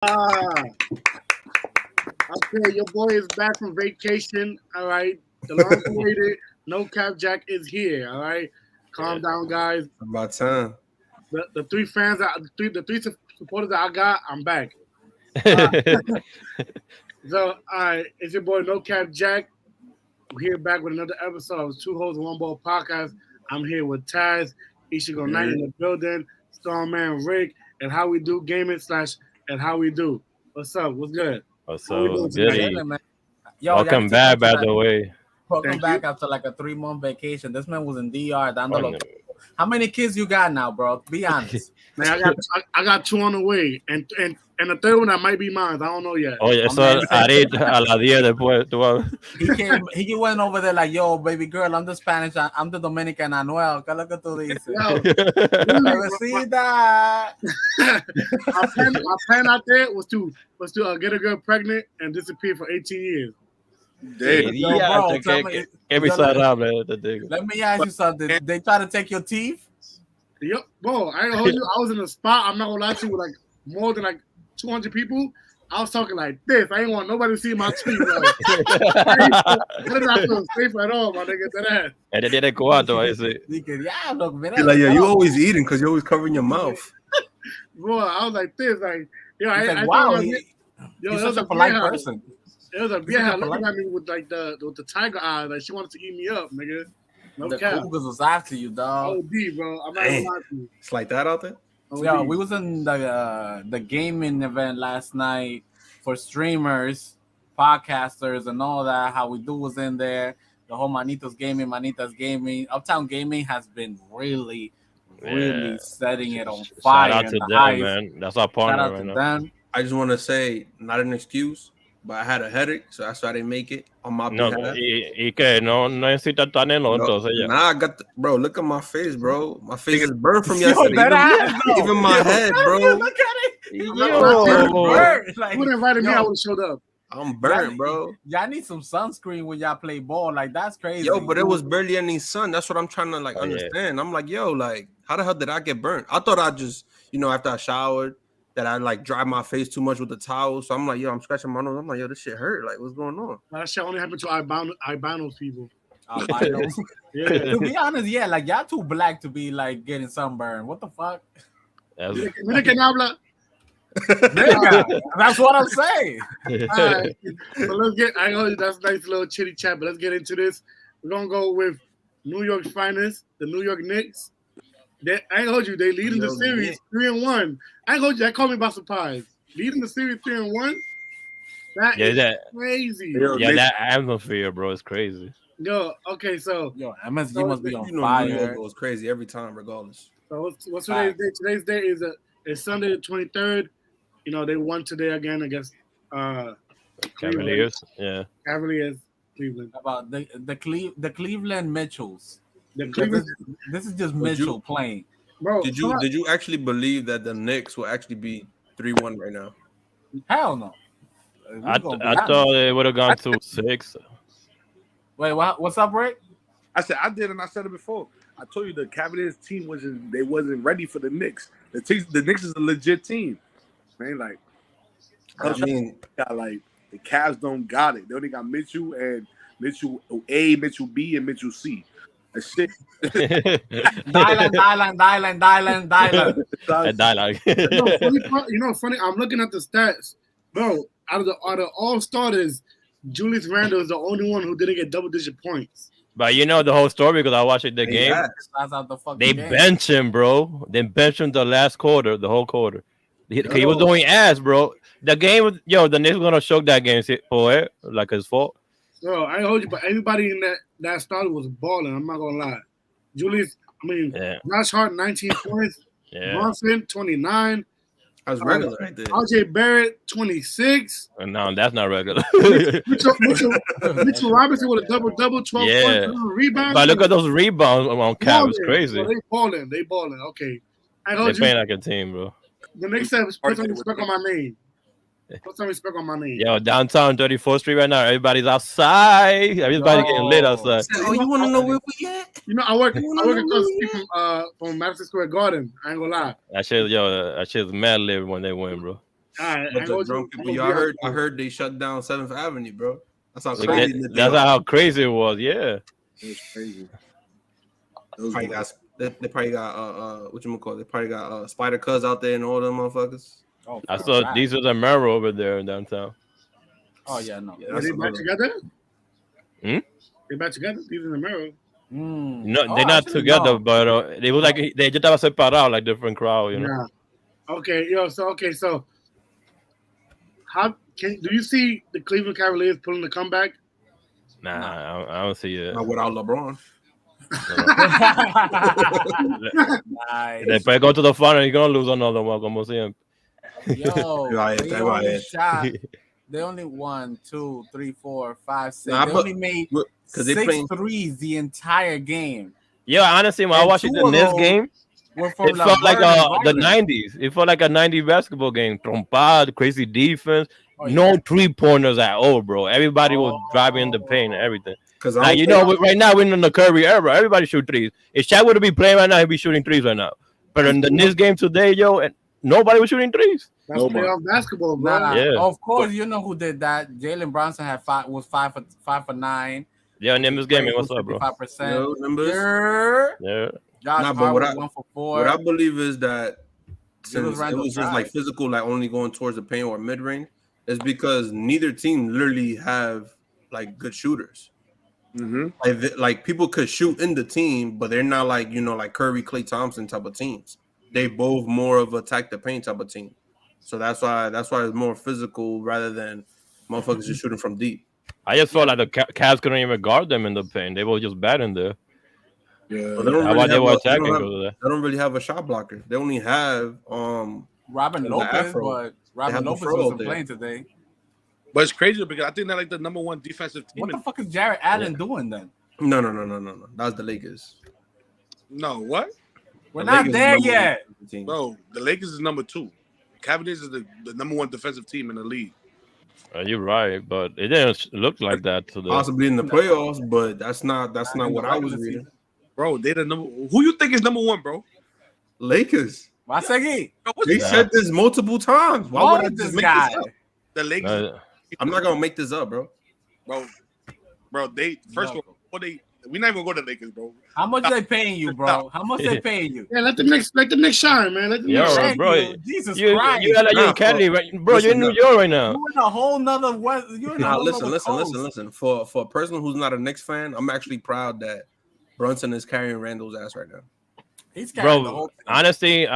Okay, your boy is back from vacation. All right, the long-awaited No Cap Jack is here. All right, calm down, guys. About time. The three fans, the three supporters that I got, I'm back. Uh, so, all right, it's your boy No Cap Jack. We're here back with another episode of 2Holes1Ball podcast. I'm here with Taz, Ishigo Knight in the building, Starman Rick, and How We Do Gaming / and How We Do. What's up? What's good? What's How we up, doing Billy? tonight? Man. Yo, Welcome back, by the way. Welcome Thank back you. after like a 3-month vacation. This man was in DR. Oh, How many kids you got now, bro? Be honest. Man, I got two on the way, and the third one that might be mine. I don't know yet. Oye, eso haré a las 10 después. He went over there like, yo, baby girl, I'm the Spanish, I'm the Dominican Anuel. ¿Qué es lo que tú dices? Bebecita. My plan out there was to get a girl pregnant and disappear for 18 years. Damn. Yo, bro, tell me- Every yo, side up, man. The nigga. Let me ask you something. They try to take your teeth? Yep, bro. I ain't hold you. I was in a spot. I'm not gonna lie to you. With like more than like 200 people. I was talking like this. I ain't want nobody to see my teeth. Like, I did not feel safe at all, my nigga. That ass. And they did cuatro, I see. Dije, diablo, mira. You're like, yo, you always eating because you're always covering your mouth. Bro, I was like this. Like, yo, He's I like, wow, thought he- yo, he's it was such a a polite beer house. person. It was a beer house looking polite. at me with like the tiger eyes. Like she wanted to eat me up, nigga. No The cap. Cougars was after you, dog. OD, bro. I'm not gonna Damn. lie to you. It's like that out there? OD. Yeah, we was in the gaming event last night for streamers, podcasters, and all that. How We Do was in there. The whole Manitas Gaming. Uptown Gaming has been really Yeah. setting it on Shout fire. out to and the them, highs. man. That's our Shout partner out right to now. them. I just want to say, not an excuse, but I had a headache, so that's why I didn't make it on my No, behalf. y que no necesita estar en lo, No, entonces ya. nah, I got the, bro. Look at my face, bro. My face is burned from Yo, yesterday. that Even, ass, though. even my head, bro. Look at it. Yo. Burnt. Like, If you would have invited me, yo, I would have showed up. I'm burnt, bro. Y'all need some sunscreen when y'all play ball. Like, that's crazy. Yo, but it was barely any sun. That's what I'm trying to like Oh, yeah. understand. I'm like, yo, like, how the hell did I get burnt? I thought I just, after I showered, that I like dried my face too much with the towel. So I'm like, yo, I'm scratching my nose. I'm like, yo, this shit hurt. Like, what's going on? That shit only happened to albinos people. Albinos. Yeah. To be honest, yeah, like y'all too black to be like getting sunburned. What the fuck? That's- Mira que no habla. Nigga, that's what I'm saying. All right. So let's get. I know that's a nice little chitty chat, but let's get into this. We're gonna go with New York's finest, the New York Knicks. I ain't hold you. They leading the Yo, series Knicks. 3-1. I ain't hold you. That caught me by surprise. Leading the series 3-1. That Yeah, is that- crazy. Yo, Yeah, Knicks- that atmosphere, bro, is crazy. Yo, okay, so Yo, MSG must be on New York fire. goes crazy every time, regardless. what's today's day? Today's day is Sunday the 23rd. They won today again against Cavaliers, yeah. Cavaliers, Cleveland. About the Cleveland Mitchells. The Cleveland, This is just Would you- Mitchell playing. bro. Did you actually believe that the Knicks will actually be 3-1 right now? Hell no. We I gonna be thought honest. it would have gone to 6. Wait, what's up, Rick? I said I did, and I said it before. I told you the Cavaliers team wasn't ready for the Knicks. The Knicks is a legit team, man. Like, I mean, got like the Cavs don't got it. They only got Mitchell and Mitchell A, Mitchell B, and Mitchell C. That shit. Dylan. And dialogue. Funny. I'm looking at the stats, bro. Out of the all starters, Julius Randle is the only one who didn't get double-digit points. But you know the whole story because I watched the game. yeah. That's out the fucking They game. bench him, bro. They bench him the last quarter, the whole quarter. He was doing ass, bro. The game was, the Knicks were gonna choke that game for it, like his fault. Bro, I hold you, but everybody in that started was balling. I'm not gonna lie. Julius, Yeah, Josh Hart 19 points, yeah. Bronson 29, I was regular right there. RJ Barrett 26, No, that's not regular. Mitchell Robinson with a double-double, 12 Yeah. points, rebounds. But look at those rebounds on Cap. It's crazy. Bro, they balling. Okay, I They're hold you. playing like a team, bro. The next time, put some respect on my name. Put some respect on my name. Yo, downtown 34th Street right now, everybody's outside. Everybody's getting lit outside. Oh, you want to know where we at? I work across the street from Madison Square Garden. I ain't gonna lie. That shit's mad lit when they win, bro. right, Bunch of drunk people. Yo, I heard they shut down 7th Avenue, bro. That's how crazy. That's how crazy it was. Yeah. It was crazy. They probably got what you call it? They probably got Spider Cuz out there and all them motherfuckers. Oh, I saw Diesel and Mero over there in downtown. Oh yeah, no. Yeah, Are they back together? Hmm? They back together? These in the mirror. No, they're not together, but they was like they just have separado, like different crowd, you know. Yeah. Okay, so how do you see the Cleveland Cavaliers pulling the comeback? Nah, I don't see it. Not without LeBron. Nice. They probably go to the final, you're gonna lose another one, como siempre. Yo, Right. they only won 2, 3, 4, 5, 6. Nah, they but- only made Because they 6 playing. threes the entire game. Yeah, honestly, when I And watched two the of Knicks those game, Were from it felt like Laverne the and 90s. It felt like a 90s basketball game. Trompad, crazy defense, Oh, no 3-pointers at all, bro. Everybody was driving in the paint and everything. Because Like, you know, right now we're in the Curry era. Everybody shoot threes. If Shaq would be playing right now, he'd be shooting threes right now. But in the Knicks game today, yo, and nobody was shooting threes. That's playoff basketball, bro. Nah, Yeah. of course, you know who did that. Jalen Brunson had 5 for 9. Yeah, and in this game, what's up, bro? 55%. Yo, numbers. Yeah. Josh Nah, but Hart 1 for 4. What I believe is that since it Randle was just tried. like physical, like only going towards the paint or mid range, is because neither team literally have like good shooters. Mm-hmm. Like people could shoot in the team, but they're not like, you know, like Curry, Klay Thompson type of teams. They both more of attack the paint type of team. So that's why it's more physical rather than motherfuckers just shooting from deep. I just felt like the Cavs couldn't even guard them in the paint. They were just bad in there. Yeah. But they don't That's why they were attacking. they Because of that. don't really have a shot blocker. They only have Robin the Lopez, Afro. but Robin have the Lopez Afro wasn't there. playing today. But it's crazy because I think they're like the number one defensive team. What the fuck is Jared Allen doing then? No. That was the Lakers. No, what? We're The not Lakers there is number yet. one team. Bro, the Lakers is number 2. Cavaliers is the number 1 defensive team in the league. You're right, but it didn't look like that today. Possibly in the playoffs, but that's not what I was reading. Bro, they the number. Who you think is number 1, bro? Lakers. Why say Bro, what's They that? said this multiple times. Why would I just this make guy? this up? The Lakers, I'm not gonna make this up, bro. bro. They first of all, we not even gonna go to the Lakers, bro. How much they paying you, bro? How much they paying you? Yeah, let the Knicks shine, man. Let the Knicks Yo, shine. bro, Jesus you Christ. act like you're Nah, in Cali, bro. right? Bro, you're in New Listen, York right now. You're in a whole nother West. You're in a Nah, whole listen. nother coast. For a person who's not a Knicks fan, I'm actually proud that Brunson is carrying Randall's ass right now. He's carrying the Bro, whole thing. honestly, if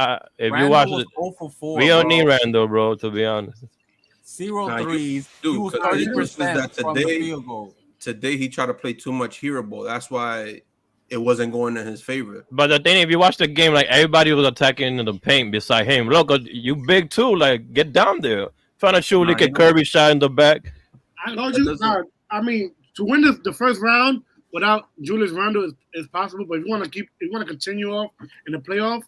Randall you watch was it, 0 for 4, we don't bro. need Randall, bro, to be honest. 0 Nah, threes. dude, He was 'cause the difference is 30% that from the today- field goal. Today he tried to play too much hero ball. That's why it wasn't going in his favor. But the thing, if you watch the game, like everybody was attacking in the paint beside him. Look, you big too. Like, get down there. Trying to shoot like a Kirby shot in the back. I told you. I mean, to win the first round without Julius Randle is possible. But if you want to continue off in the playoff,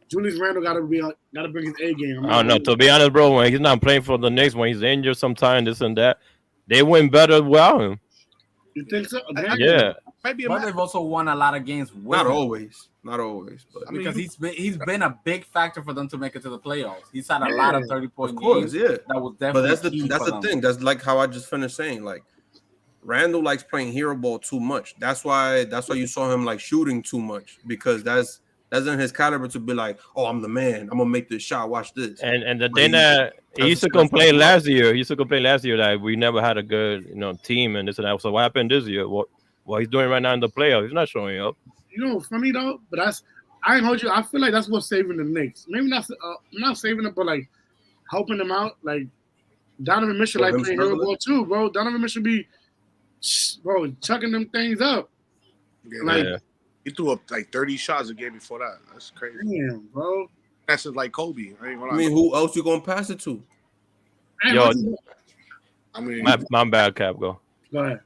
Julius Randle got to bring his A game. I don't know. To be honest, bro, when he's not playing for the Knicks, when he's injured sometime, this and that, they win better without him. You think so? Yeah. Maybe But they've also won a lot of games with Not him. always, but I mean, Because he's been a big factor for them to make it to the playoffs. He's had a lot of 30-point of course, games. yeah. That was But definitely that's the key for them. thing. That's like how I just finished saying. Like Randall likes playing hero ball too much. That's why you saw him like shooting too much, because that's in his caliber to be like, oh, I'm the man. I'm gonna make this shot. Watch this. And the thing that he used to complain last year. He used to complain last year that we never had a good, team and this and that. So what happened this year? What he's doing right now in the playoffs? He's not showing up. You know what's funny though? But I ain't hold you. I feel like that's what's saving the Knicks. Maybe not saving them, but like helping them out. Like Donovan Mitchell like playing hero ball too, bro. Donovan Mitchell be, bro, chucking them things up. yeah, he threw up like 30 shots a game before that. That's crazy. Damn, bro. That's just like Kobe. I ain't gonna lie. I mean, who else you gonna pass it to? Yo, I mean, my bad, Cap. Go. Go ahead.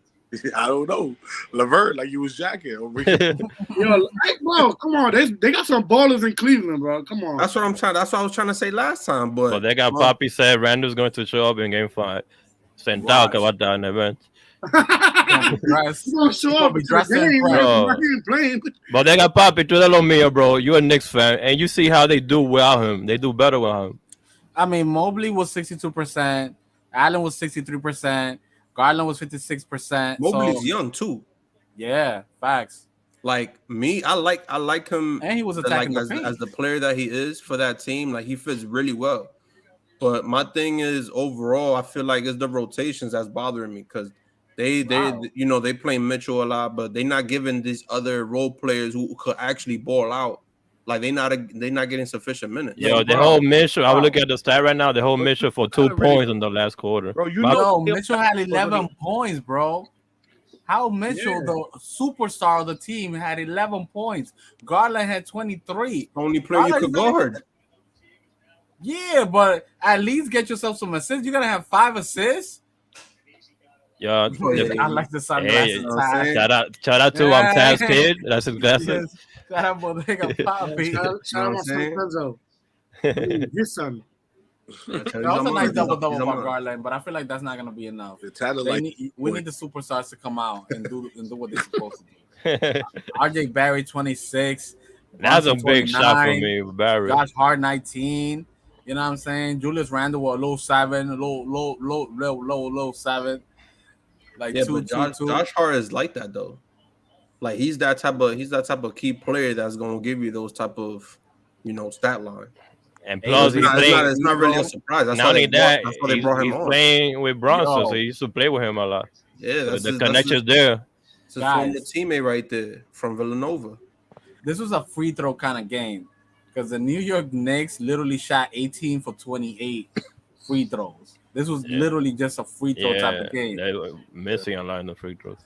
I don't know. Levert, like you was jacking over here. Yo, bro, come on. They got some ballers in Cleveland, bro. Come on. That's what I was trying to say last time. But They got Papi said Randall's going to show up in Game 5. Sentado que va a estar en el event. He's gonna show up be in dressed the game, in bro. front. He ain't playing. But they got Papi, tú de lo mío, bro. You're a Knicks fan, and you see how they do without him. They do better without him. I mean, Mobley was 62%, Allen was 63%, Garland was 56%. Mobley's So young too. yeah, facts. Like me, I like him And he was like attacking the as paint. the player that he is for that team. Like he fits really well. But my thing is overall, I feel like it's the rotations that's bothering me because they Wow. they play Mitchell a lot, but they're not giving these other role players who could actually ball out. Like they not getting sufficient minutes. Yo, the bro. whole Mitchell. I would Bro. look at the stat right now. The whole Bro, Mitchell for you 2 gotta really- points in the last quarter. Bro, you But- know, Yo, Mitchell had 11 points, bro. How Mitchell, Yeah. the superstar of the team, had 11 points. Garland had 23. Only player you Garland's could not guard. Yeah, but at least get yourself some assists. You gotta have 5 assists. Yeah, I like the sunglasses. You know what I'm saying? shout out to Taz Kid. That's his glasses. Yes, shout out Bodega Papi. Shout out my what I'm son Penzo. His son. That was a nice double-double He's a by man. Garland, but I feel like that's not gonna be enough. the talent They like need, we need the superstars to come out and do what they're supposed to do. RJ Barry 26. That's a Brunson, big shot for 29, me, Barry. Josh Hart 19. You know what I'm saying? Julius Randle a low 7, low 7. Like Yeah, 2, but 2, 2. Josh Hart is like that though. Like he's that type of key player that's gonna give you those type of stat line. And plus, he's playing. It's not really a surprise. That's Not why they only that, that's why they brought him he's on. playing with Bronson, Yo. so he used to play with him a lot. Yeah, So that's the his, connection's there. It's his former Guys. teammate right there from Villanova. This was a free throw kind of game because the New York Knicks literally shot 18 for 28 free throws. This was Yeah. literally just a free throw type Yeah, of game. they were missing a lot in the free throws.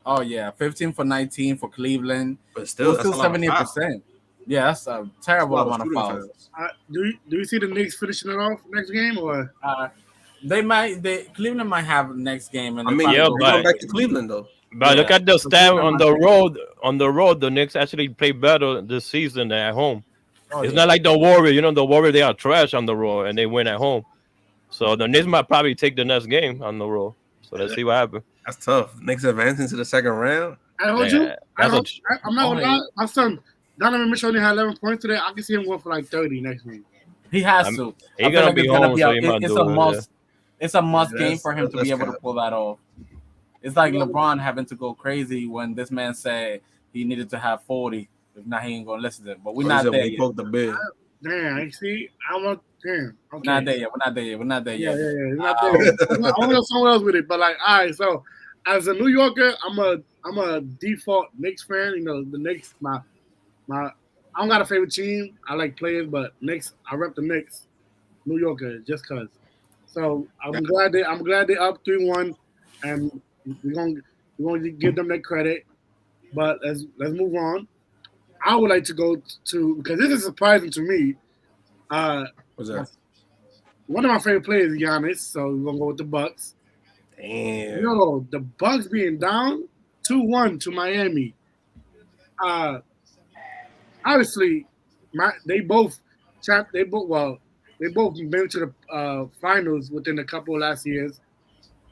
Oh yeah, 15 for 19 for Cleveland. But It still, was that's still a lot of fouls. 78%. Yeah, that's a terrible That's a lot amount of shooting fouls. fouls. Do you see the Knicks finishing it off next game or? Cleveland might have next game. And I they mean, probably yeah, go we're but- going back to Cleveland though. But look Yeah. at the stat Cleveland on the road. On the road, the Knicks actually play better this season than at home. Oh, It's yeah. not like the Warriors. The Warriors, they are trash on the road and they win at home. So the Knicks might probably take the next game on the road. So let's see what happens. That's tough. Knicks advancing to the second round. I told Yeah, you. that's I'm not gonna Oh, lie. My son Donovan Mitchell only had 11 points today. I can see him going for like 30 next week. He has I'm- to. He's I feel gonna like be it's gonna home, be so a- he might it's do a it. must. It's a must Yeah, game for him to that's be able to cap. pull that off. It's like LeBron having to go crazy when this man said he needed to have 40. If not, he ain't gonna listen to it. But we're not there He yet. poked the bid. Damn, you see, I want damn. Okay. We're not there yet. We're not there yet. We're not there Yeah, yet. yeah, yeah. Not there. I want to go somewhere else with it, but like, all right. So, as a New Yorker, I'm a default Knicks fan. The Knicks, my I don't got a favorite team. I like players, but Knicks, I rep the Knicks. New Yorker, just cause. So I'm glad they up 3-1, and we're gonna give them their credit. But let's move on. I would like to go to because this is surprising to me. What's that? One of my favorite players is Giannis, so we're gonna go with the Bucks. Damn. The Bucks being down 2-1 to Miami. Obviously, they both been to the finals within a couple of last years,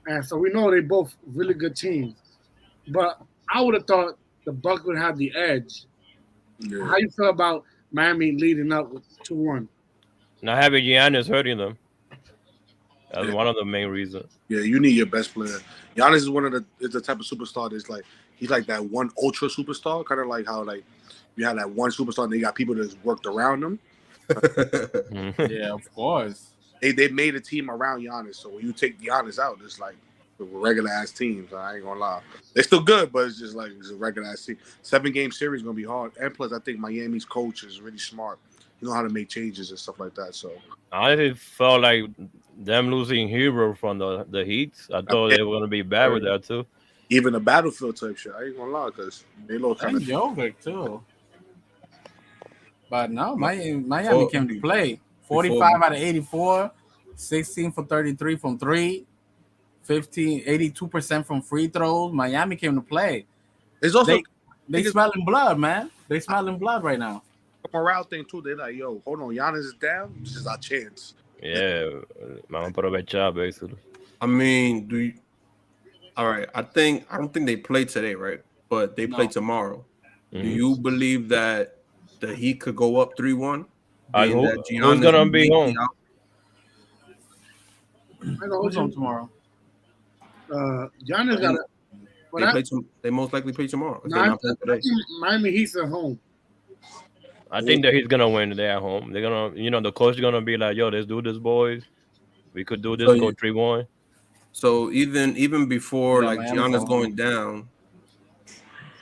and so we know they both really good teams. But I would have thought the Bucks would have the edge. Yeah. How you feel about Miami leading up with 2-1? Not having Giannis hurting them. That's one of the main reasons. Yeah, you need your best player. Giannis is the type of superstar that's like he's like that one ultra superstar, kind of like how like you have that one superstar and they got people that's worked around them. Yeah, of course. They made a team around Giannis, so when you take Giannis out, it's like the regular ass teams. I ain't gonna lie, they're still good, but it's just like it's a regular ass team. 7-game series gonna be hard, and plus I think Miami's coach is really smart. You know how to make changes and stuff like that. So I honestly felt like them losing Hero from the Heat. I thought they were gonna be bad with that too. even the battlefield type shit, I ain't gonna lie, because they look kind And of Jovic too. But no, Miami came to play. 45 out of 84, 16 for 33 from 3, 82% from free throws. Miami came to play. It's also They smelling blood, man. They smelling blood right now. a morale thing too. They're like, yo, hold on, Giannis is down. This is our chance. Yeah, vamos a aprovechar basically. I mean, all right. I don't think they play today, right? But they play tomorrow. Mhm. Do you believe that the Heat could go up 3-1? Who's gonna be home? I know Who's on you. tomorrow? Giannis got it. But They most likely play tomorrow if no, they're I not playing today. think Miami Heat's at home. I think that he's gonna win today at home. They're gonna, the coach is gonna be like, "Yo, let's do this, boys. We could do So this. Go 3-1." So even before Yeah, like Miami's Giannis at going home. down,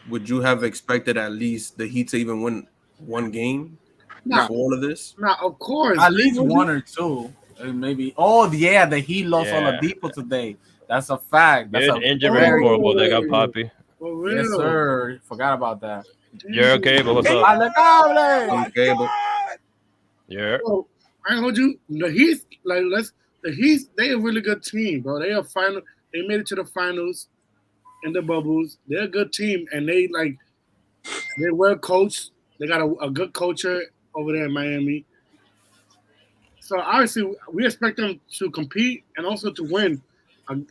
would you have expected at least the Heat to even win one game Nah, before all of this? nah, of course. At least one or two, maybe. Oh yeah, the Heat lost Yeah. Oladipo today. That's a fact. That's Good a injury very report, but they got Oh, Poppy. for real. yes, sir. Forgot about that. You're okay, but what's up? Allegable. Okay, but Yeah. So, I ain't hold you. The Heat, the Heat, they a really good team, bro. They are final. They made it to the finals in the bubbles. They're a good team, and they well coached. They got a good culture over there in Miami. So obviously, we expect them to compete and also to win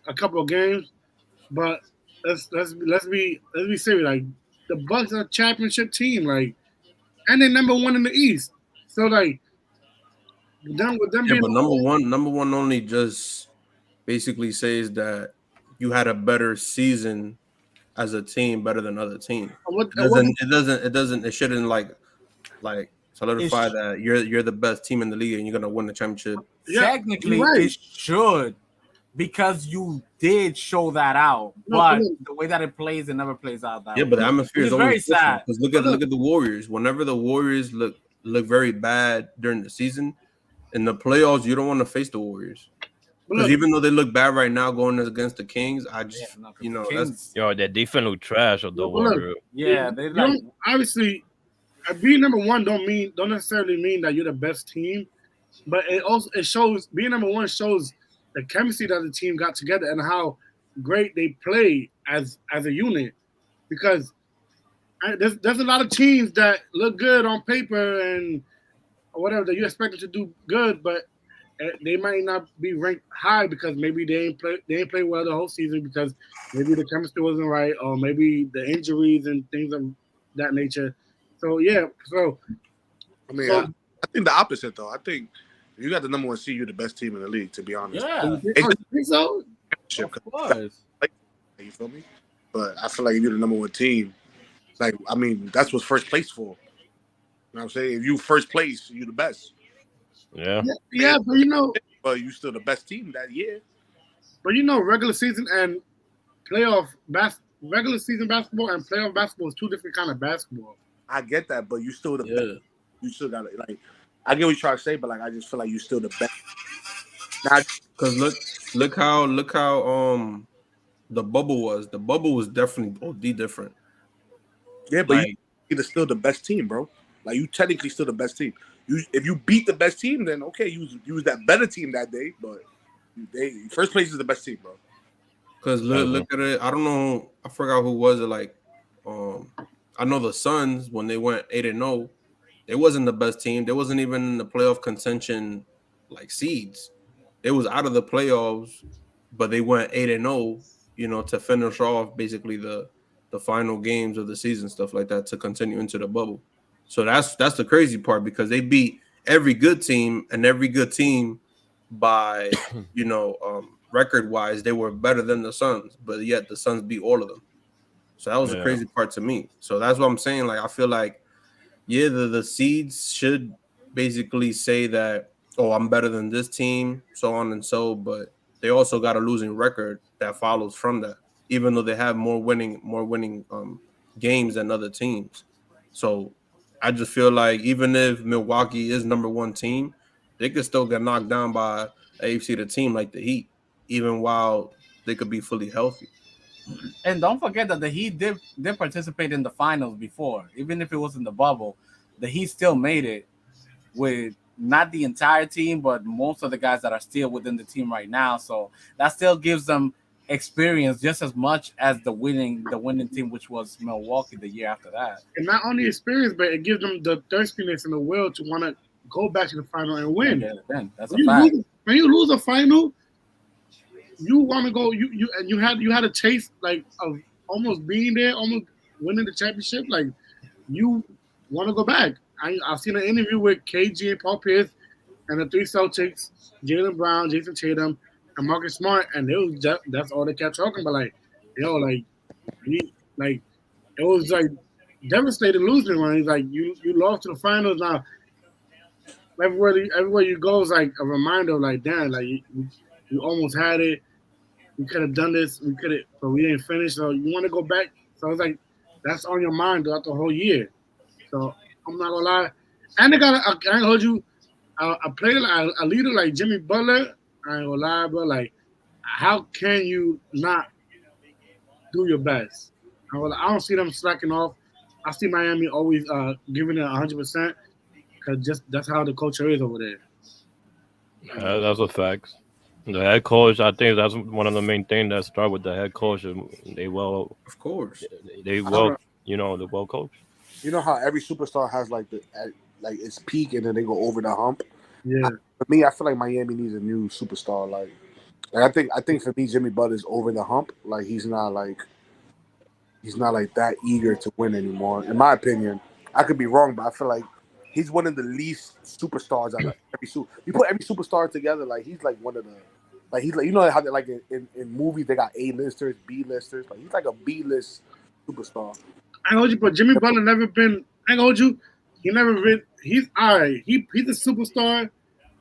a couple of games. But let's be serious. Like the Bucks are a championship team, like, and they're number one in the East. So like, with them yeah, being but number one only just basically says that you had a better season as a team, better than other teams. It shouldn't like solidify It's that you're the best team in the league and you're gonna win the championship. yeah, technically you're right. it should because you did show that out, No, but look, the way that it plays, it never plays out that Yeah, way. but the atmosphere Which is is very always different. sad. Because but look look, at the Warriors. Whenever the Warriors look very bad during the season, in the playoffs, you don't want to face the Warriors. but Because look. even though they look bad right now going against the Kings, I Yeah, just no, 'cause the that's Kings. Yo, that defense look trash of the But look, Warriors. Yeah, they you like. don't obviously being number one don't necessarily mean that you're the best team, but it shows being number one shows the chemistry that the team got together and how great they play as a unit. Because there's a lot of teams that look good on paper and whatever that you expect them to do good, but they might not be ranked high because maybe they ain't play well the whole season because maybe the chemistry wasn't right or maybe the injuries and things of that nature. So yeah, I mean, so I think the opposite though. I think if you got the number one seed, you're the best team in the league. To be honest, Yeah, you think so? Championship, of course. you feel me? But I feel like if you're the number one team, like I mean, that's what's first place for. You know what I'm saying? If you first place, you're the best. Yeah. Yeah, But you still the best team that year. regular season and regular season basketball and playoff basketball is two different kind of basketball. I get that, but you still the best. yeah. You still got to like. I get what you're trying to say, but like I just feel like you still the best. Now, Because look how the bubble was. The bubble was definitely OD different. yeah, but Like you're still the best team, bro. Like you technically still the best team. If you beat the best team, then okay, you was that better team that day. But first place is the best team, bro. Because look at it. I don't know. I forgot who was it. Like, I know the Suns when they went 8-0, they wasn't the best team. They wasn't even in the playoff contention, like seeds. They was out of the playoffs, but they went 8-0. To finish off basically the final games of the season, stuff like that, to continue into the bubble. So that's the crazy part because they beat every good team and every good team by record wise, they were better than the Suns, but yet the Suns beat all of them. So that was the crazy part to me. So that's what I'm saying. Like I feel like, yeah, the seeds should basically say that, oh, I'm better than this team, so on and so, but they also got a losing record that follows from that, even though they have more winning games than other teams. So I just feel like even if Milwaukee is number one team, they could still get knocked down by AFC the team like the Heat, even while they could be fully healthy. And don't forget that the Heat did participate in the finals before, even if it was in the bubble. The Heat still made it with not the entire team, but most of the guys that are still within the team right now. So that still gives them experience just as much as the winning team, which was Milwaukee the year after that. And not only experience, but it gives them the thirstiness and the will to want to go back to the final and win. Yeah, then that's a When fact. when you lose a final, you want to go. You had a taste like of almost being there, almost winning the championship. Like you want to go back. I've seen an interview with KG and Paul Pierce and the three Celtics, Jaylen Brown, Jason Tatum. and Marcus Smart, and it was that's all they kept talking about. Like, yo, like like it was like devastating losing when he's like you lost to the finals. Now everywhere you go is like a reminder of like, damn, like you almost had it. We could have done this. We could have, but we didn't finish. So you want to go back. So it's like that's on your mind throughout the whole year. So I'm not gonna lie. And they got I can't hold you. A player, a leader like Jimmy Butler. I ain't gonna lie, but like, how can you not do your best? I don't see them slacking off. I see Miami always giving it 100% because just that's how the culture is over there. That's a fact. The head coach, I think that's one of the main things that start with the head coach. They well, Of course. they well, the well coach. You know how every superstar has like like its peak and then they go over the hump. Yeah, For me, I feel like Miami needs a new superstar. Like I think for me, Jimmy Butler's over the hump. Like he's not like that eager to win anymore. In my opinion, I could be wrong, but I feel like he's one of the least superstars out of every You put every superstar together, like he's like one of the he's like, you know how they like in movies they got A-listers, B-listers. Like he's like a B-list superstar. I hold you, but Jimmy Butler never been. I hold you. He never been. He's all right. He's a superstar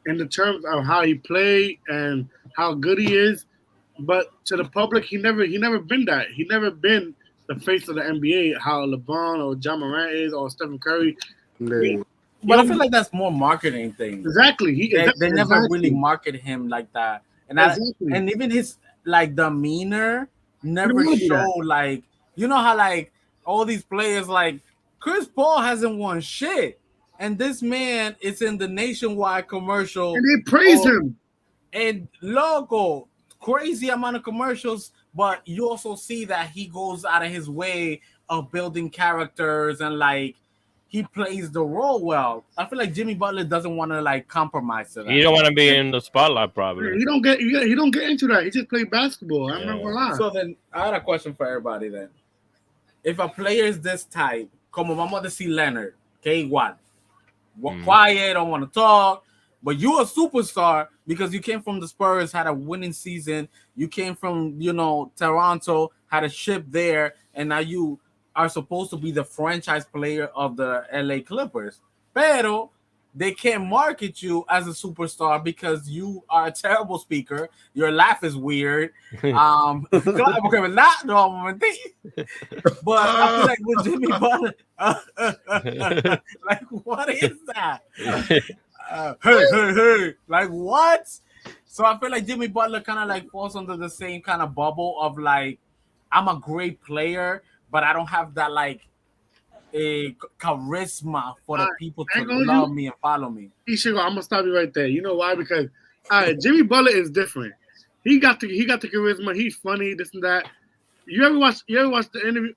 in the terms of how he played and how good he is. But to the public, he never been that. He never been the face of the NBA. How LeBron or John Morant is or Stephen Curry. But I feel like that's more marketing thing. Exactly. They never really market him like that. And and even his like demeanor never show like, you know how like all these players like Chris Paul hasn't won shit. And this man is in the nationwide commercial. And they praise him. And logo, crazy amount of commercials, but you also see that he goes out of his way of building characters and like he plays the role well. I feel like Jimmy Butler doesn't want to like compromise to that. He don't want to be in the spotlight, probably. He don't get into that. He just play basketball. I'm not gonna lie. So then I had a question for everybody then. If a player is this type, como vamos a decir Leonard, que igual, quiet, don't want to talk, but you're a superstar because you came from the Spurs, had a winning season. You came from, Toronto, had a ship there, and now you are supposed to be the franchise player of the LA Clippers. Pero they can't market you as a superstar because you are a terrible speaker. Your laugh is weird. But I feel like with Jimmy Butler, like what is that? Hey, like what? So I feel like Jimmy Butler kind of like falls under the same kind of bubble of like, I'm a great player, but I don't have that like a charisma for the people to love me and follow me. I'm gonna stop you right there. You know why? Because Jimmy Butler is different. He got the charisma. He's funny. This and that. You ever watch the interview?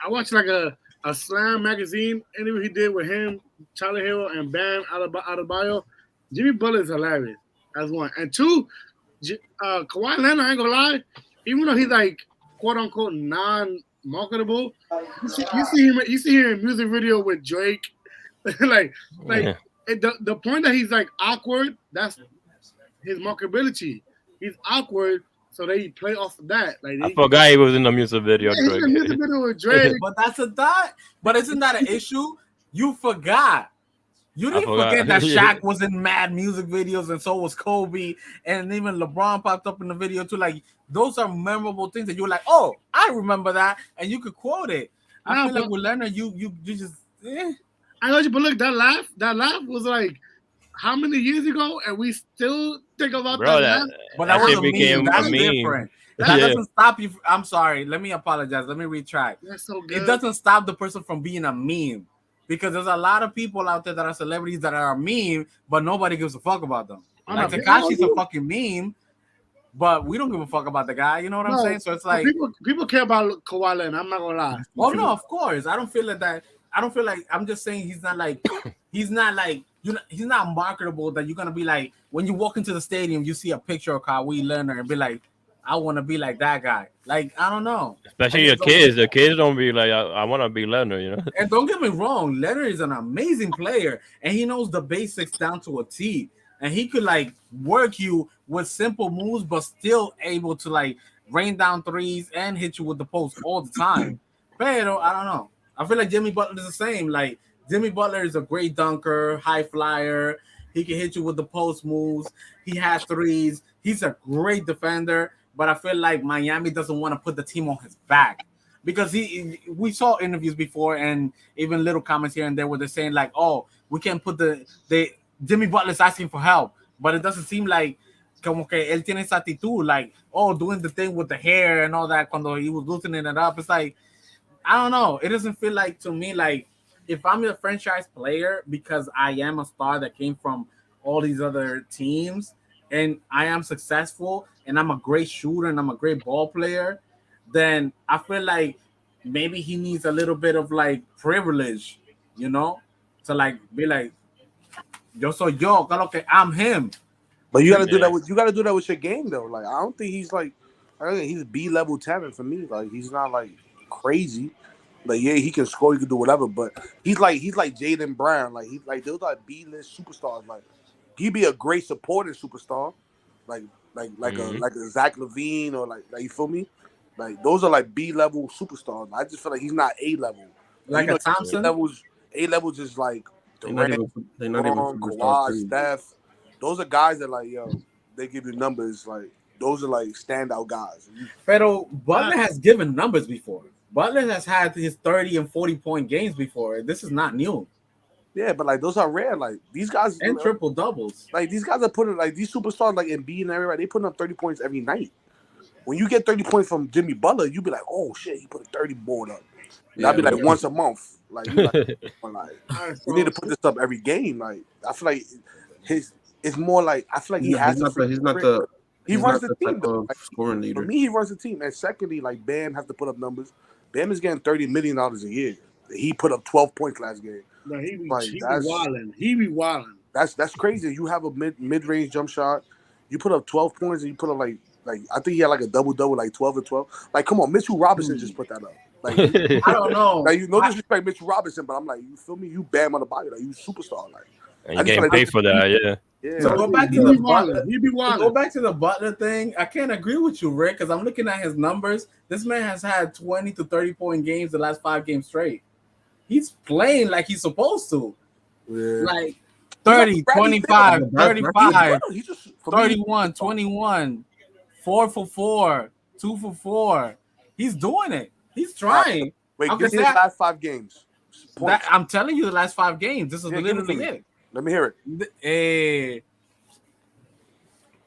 I watched like a Slam magazine interview he did with him, Charlie Hero, and Bam Adebayo. Jimmy Butler is hilarious. That's one. And two, Kawhi Leonard, I ain't gonna lie, even though he's like quote unquote non-marketable, you see him in music video with Drake. the point that he's like awkward, that's his marketability. He's awkward, so they play off of that. Like I forgot he was in the music video. Yeah, he's in the music video with Drake. But isn't that an issue? You forgot. You didn't forget that Shaq was in mad music videos, and so was Kobe, and even LeBron popped up in the video too. Like those are memorable things that you're like, oh, I remember that, and you could quote it. I feel like with Leonard, you just. I know you, but look, that laugh was like how many years ago, and we still think about that laugh. But that was a meme. That's different. That doesn't stop you. I'm sorry. Let me apologize. Let me retract. That's so good. It doesn't stop the person from being a meme. Because there's a lot of people out there that are celebrities that are a meme, but nobody gives a fuck about them. Like Tekashi's a fucking meme, but we don't give a fuck about the guy. You know what I'm saying? So it's like people care about Kawhi Leonard. I'm not gonna lie. Oh no, of course. I don't feel like that. I don't feel like I'm just saying he's not he's not marketable that you're gonna be like when you walk into the stadium, you see a picture of Kawhi Leonard and be like, I want to be like that guy. Like, I don't know. Especially your kids. The kids don't be like, I want to be Leonard, you know? And don't get me wrong. Leonard is an amazing player, and he knows the basics down to a T. and he could like work you with simple moves, but still able to like rain down threes and hit you with the post all the time. Pero I don't know. I feel like Jimmy Butler is the same. Like Jimmy Butler is a great dunker, high flyer. He can hit you with the post moves. He has threes. He's a great defender, but I feel like Miami doesn't want to put the team on his back because we saw interviews before and even little comments here and there where they're saying like, oh, we can't put the Jimmy Butler's asking for help, but it doesn't seem like como que él tiene esa actitud, like, oh, doing the thing with the hair and all that cuando he was loosening it up. It's like, I don't know. It doesn't feel like to me like if I'm a franchise player because I am a star that came from all these other teams and I am successful and I'm a great shooter and I'm a great ball player, then I feel like maybe he needs a little bit of like privilege, you know, to like be like, yo soy yo, claro que I'm him. But you got to do that with your game though. Like I don't think he's like, I think he's B level talent for me. Like he's not like crazy. Like yeah, he can score, he can do whatever. But he's like Jaden Brown. Like he's like those are B list superstars. Like he'd be a great supporting superstar. Like a Zach LaVine or like you feel me? Like those are like B level superstars. I just feel like he's not A level. Like a Thompson. A levels is like Durant, they're not even Kawhi, Steph. Those are guys that like they give you numbers. Like those are like standout guys. Pero Butler has given numbers before. Butler has had his 30 and 40-point games before. This is not new. Yeah, but like those are rare. Like these guys and triple doubles. Like these guys are putting like these superstars like Embiid and everybody. They putting up 30 points every night. When you get 30 points from Jimmy Butler, you be like, oh shit, he put a 30 board up. That'd be like once a month. Like, you need to put this up every game. Like I feel like it's more like I feel like he runs the team though. Like, scoring leader. For me, he runs the team. And secondly, like Bam has to put up numbers. Bam is getting $30 million a year. He put up 12 points last game. No, he be wilding. He be wilding. That's crazy. You have a mid range jump shot. You put up 12 points and you put up like I think he had like a double like 12 and 12. Like come on, Mitchell Robinson just put that up. Like I don't know. Like no disrespect, Mitchell Robinson, but I'm like, you feel me? You Bam on the body, like you superstar, like. And you getting paid for that, yeah. Yeah. So go back to the Butler. Go back to the Butler thing. I can't agree with you, Rick, because I'm looking at his numbers. This man has had 20 to 30-point games the last 5 games straight. He's playing like he's supposed to. Yeah. Like 30, 25, 35, 31, 21, 4 for 4, 2 for 4. He's doing it. He's trying. Wait, give me his last 5 games. I'm telling you the last 5 games. This is literally it. Let me hear it.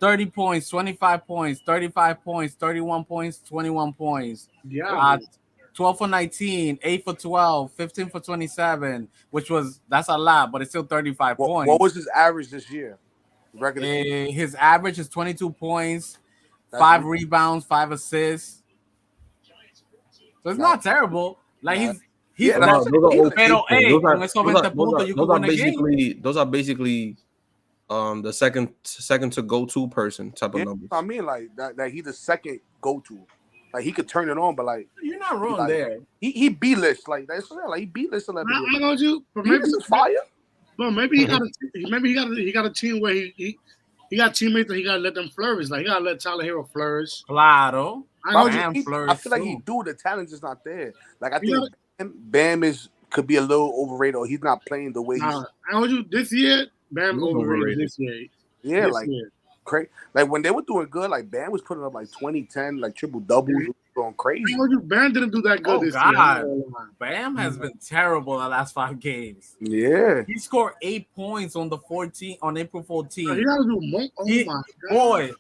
30 points, 25 points, 35 points, 31 points, 21 points. Yeah. 12 for 19, 8 for 12, 15 for 27, that's a lot, but it's still 35 points. What was his average this year? His average is 22 points, 5 rebounds, 5 assists. So it's not terrible. Like those are basically the second to go to person type of numbers. I mean, like that he's the second go to. Like he could turn it on, but like you're not wrong there. He B-list like that's like he B-list celebrity. I know you, but maybe it's fire. But maybe he got a team where he got teammates that he gotta let them flourish. Like he gotta let Tyler Hero flourish. Claro. I feel like he do. The talent is not there. Like I think Bam could be a little overrated, or he's not playing the way he's. I told you this year, Bam overrated this year. Yeah, this year. Crazy. Like when they were doing good, like Bam was putting up like 20, 10, like triple doubles, going crazy. I told you, Bam didn't do that good this year. Bam has been terrible the last 5 games. Yeah, he scored 8 points on April 14th. He gotta do more. My God. Boy,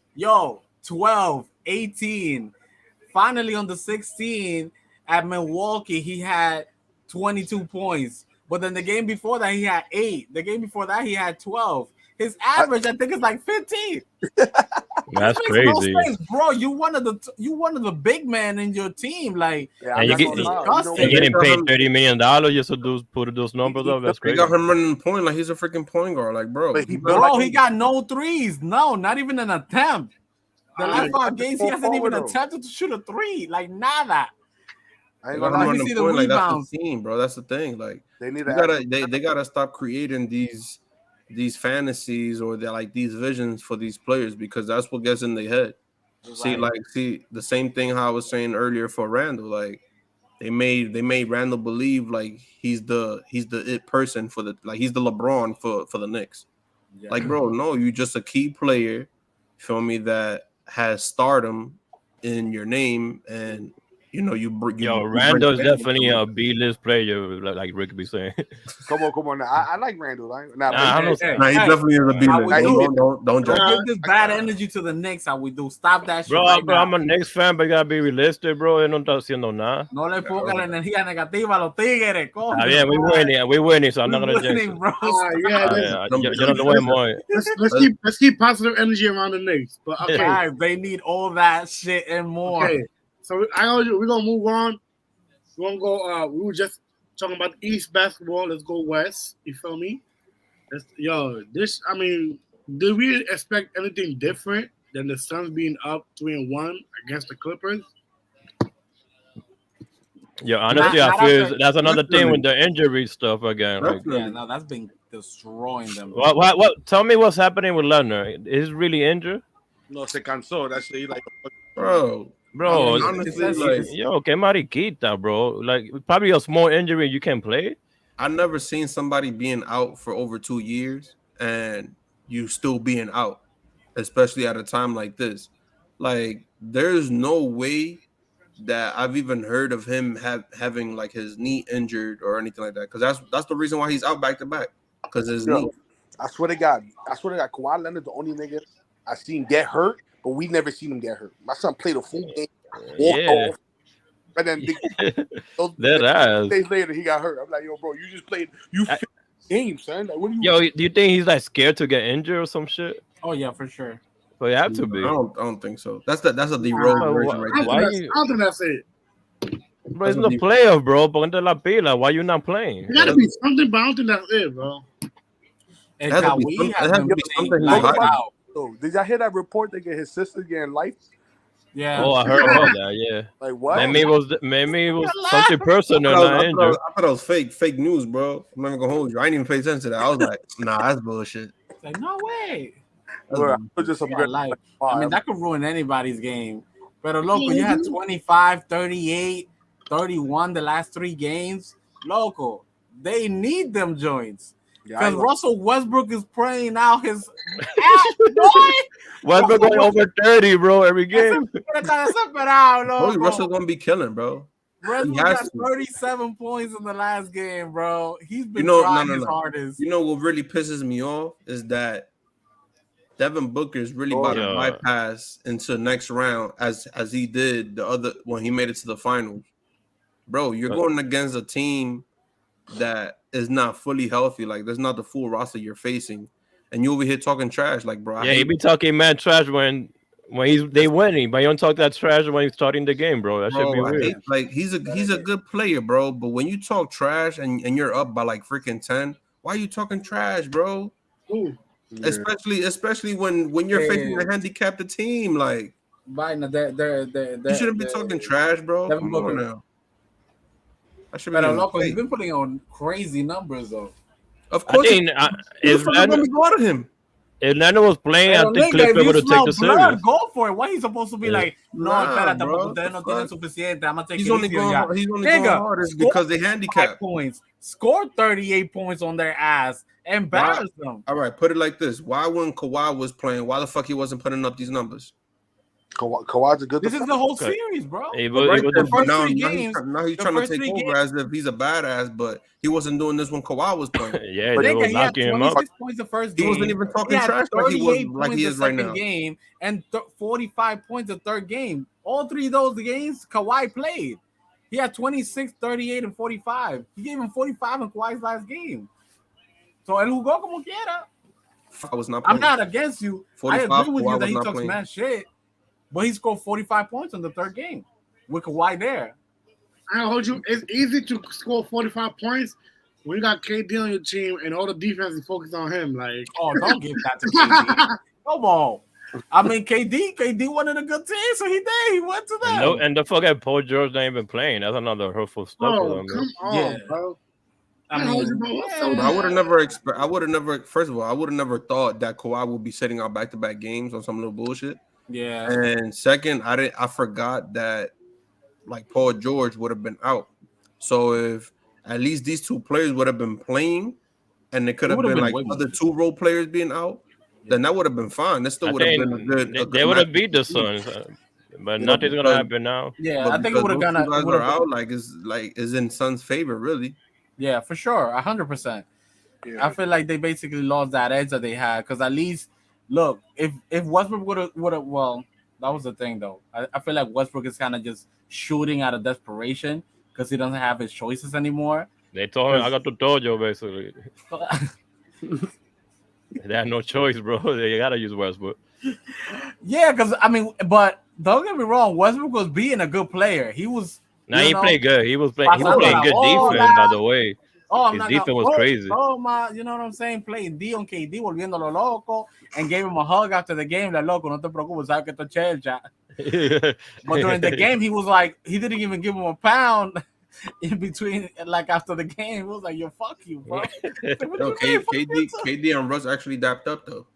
12, 18. Finally on the 16th at Milwaukee, he had 22 points. But then the game before that, he had 8. The game before that, he had 12. His average, I think, is like 15. That's crazy, no sense, bro. You one of the big men in your team, like. Yeah, and you're getting paid $30 million just to put those numbers up. That's crazy. They got him running point like he's a freaking point guard, like bro. He got no threes. No, not even an attempt. The last 5 games, he hasn't even attempted to shoot a 3. Like nada. I ain't gonna run the point like that's the team, bro. That's the thing. Like they gotta stop creating these these fantasies or they're like these visions for these players because that's what gets in their head. See the same thing how I was saying earlier for Randall. Like they made Randall believe like he's the it person for the like he's the LeBron for the Knicks. Yeah. Like, bro, no, you just a key player, feel me, that has stardom in your name, and you know you Randall is definitely a B-list player, like Rick be saying. Come on. Now. I like Randall. I don't know. Nah, he definitely is a B-list. Don't Don't judge. give this bad energy to the Knicks. How we do? Stop that shit Bro, right now. I'm a Knicks fan, but you gotta be realistic, bro. Él no está haciendo nada. No le ponga la energía negativa a los tigres. Está bien, we winning, so I'm not gonna jinx it. Bro. Yeah, Yo no te voy a mover. let's keep positive energy around the Knicks. But okay, Guys, they need all that shit and more. okay. So we're gonna move on. We're gonna go. We were just talking about East basketball. Let's go West. You feel me? I mean, did we expect anything different than the Suns being up 3-1 against the Clippers? Yeah, honestly, I feel that's another thing with the injury stuff again. Like, Yeah, no, that's been destroying them. What? Tell me what's happening with Leonard. Is he really injured? No, se cansó. That's like, Bro, honestly, like, que mariquita, bro. Like, probably a small injury, you can play. I never seen somebody being out for over 2 years and you still being out, especially at a time like this. Like, there's no way that I've even heard of him having like his knee injured or anything like that. Because that's the reason why he's out back to back. Because his knee. I swear to God, Kawhi Leonard, the only nigga I seen get hurt, but we never seen him get hurt. My son played a full game, walked off, and then days later he got hurt. I'm like, yo, bro, you just played 50 games, son. Like, what do you? Yo, do you think he's like scared to get injured or some shit? Oh yeah, for sure. But you have to be. I don't think so. That's a D-Rose version right there. I don't think that's it. Bro, it's no playoff, bro. Ponte la pila. Why you not playing? It gotta be something, but I don't think that's it, bro. And Kawhi has been playing lights out. So, did y'all hear that report? They get his sister getting life. Yeah. Oh, I heard about that. Yeah. Like what? Maybe it was something personal. I thought it was fake news, bro. I'm not even gonna hold you. I didn't even pay attention to that. I was like, nah, that's bullshit. Like, no way. Just some good life. I mean, that could ruin anybody's game. But loco, you had 25, 38, 31 the last 3 games. Loco, they need them joints. Because Russell Westbrook is praying out his ass, boy. Westbrook going over 30, bro, every game. Russell's gonna be killing, bro. Westbrook got 37 points in the last game, bro. He's been trying his hardest. You know what really pisses me off is that Devin Booker is really about to bypass into the next round as he did the other when he made it to the finals. Bro, you're going against a team that is not fully healthy. Like, there's not the full roster you're facing, and you over here talking trash, like, bro. Yeah, he be talking mad trash when they winning, but you don't talk that trash when he's starting the game, bro. That should be weird. Like, he's a good player, bro. But when you talk trash and you're up by like freaking 10, why are you talking trash, bro? Ooh. Yeah. Especially when you're facing a handicapped team, like, you shouldn't be talking trash, bro. Come on now. Loco, he's been putting on crazy numbers, though. Of course, if Leonard was playing, I think Clippers would have taken the series. Go for it. Why he's supposed to be like, no, espérate, porque ustedes no tienen suficiente. I'm gonna take he's only going hard because they handicapped points. Scored 38 points on their ass. Embarrass them. All right, put it like this: why when Kawhi was playing, why the fuck he wasn't putting up these numbers? Kawhi's a good. This is the whole series, bro. The first 3 games. Now he's trying to take over as if he's a badass, but he wasn't doing this when Kawhi was playing. Yeah, they were knocking him up. Points the first game. He wasn't even talking trash like he is right now. Game and 45 points the third game. All 3 of those games, Kawhi played. He had 26, 38, and 45. He gave him 45 in Kawhi's last game. So él jugó como quiera. I'm not against you. I agree with you that he talks mad shit. But he scored 45 points in the third game with Kawhi there. I hold you. It's easy to score 45 points when you got KD on your team and all the defense is focused on him. Like, oh, don't give that to KD. Come on. I mean, KD wanted a good team, so he did. He went to them. And don't forget, Paul George not even playing. That's another hurtful stuff for them. Come on, bro. I mean, But I would have never First of all, I would have never thought that Kawhi would be sitting out back-to-back games on some little bullshit. yeah. And second, I forgot that like Paul George would have been out. So if at least these two players would have been playing, and it could It have would have been been like way more other two role players being out, then that would have been fine. That still I would have think been a good. they would have matchup beat the to see. Suns, but You know, nothing's gonna because happen now. Yeah, but I think it because would have those gone. two guys It would are have. out, is in Suns' favor, really. Yeah, for sure, 100%. Yeah. I feel like they basically lost that edge that they had because at least look if Westbrook would have well, that was the thing though. I feel like Westbrook is kind of just shooting out of desperation because he doesn't have his choices anymore. They told him I got to Tojo basically. They had no choice, bro. They gotta use Westbrook. Yeah, because I mean, but don't get me wrong, Westbrook was being a good player. He was. Now you he know, played good. He was playing pasando good la defense, bola. by the way. Oh, I'm His not defense gonna, was crazy. Oh my, you know what I'm saying? Playing D on KD, volviéndolo loco, and gave him a hug after the game. Like, loco, no te preocupes, sabes que esto es chelcha. But during the game, he was like, he didn't even give him a pound in between, like after the game. He was like, yo, fuck you, bro. No, KD and Russ actually dapped up though.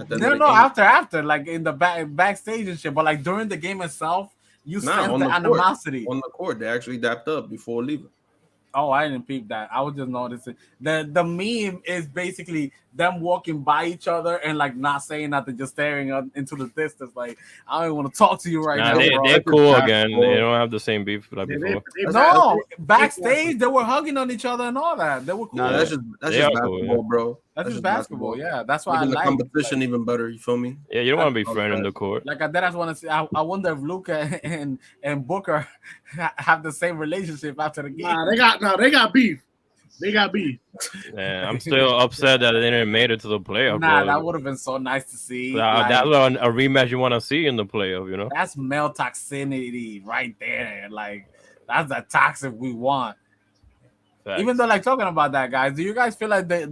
No, after, like in the backstage and shit. But like during the game itself, you sense the animosity. On the court, they actually dapped up before leaving. Oh, I didn't peep that. I was just noticing. The meme is basically them walking by each other and like not saying nothing, just staring into the distance. Like, I don't even want to talk to you right now. They're cool again. They don't have the same beef like before. No, backstage they were hugging on each other and all that. They were cool. Nah, that's just basketball, bro. That's just basketball. Yeah, that's why I the like competition like, even better. You feel me? Yeah, you don't want to be friend in the court. Like I just want to see. I wonder if Luka and Booker have the same relationship after the game. They got beef. They got beef. Yeah, I'm still upset that they didn't make it to the playoff. Nah, bro. that would have been so nice to see. That's what a rematch you want to see in the playoff, you know? That's male toxicity right there. Like, that's the toxic we want. Facts. Even though, like, talking about that, guys, do you guys feel like the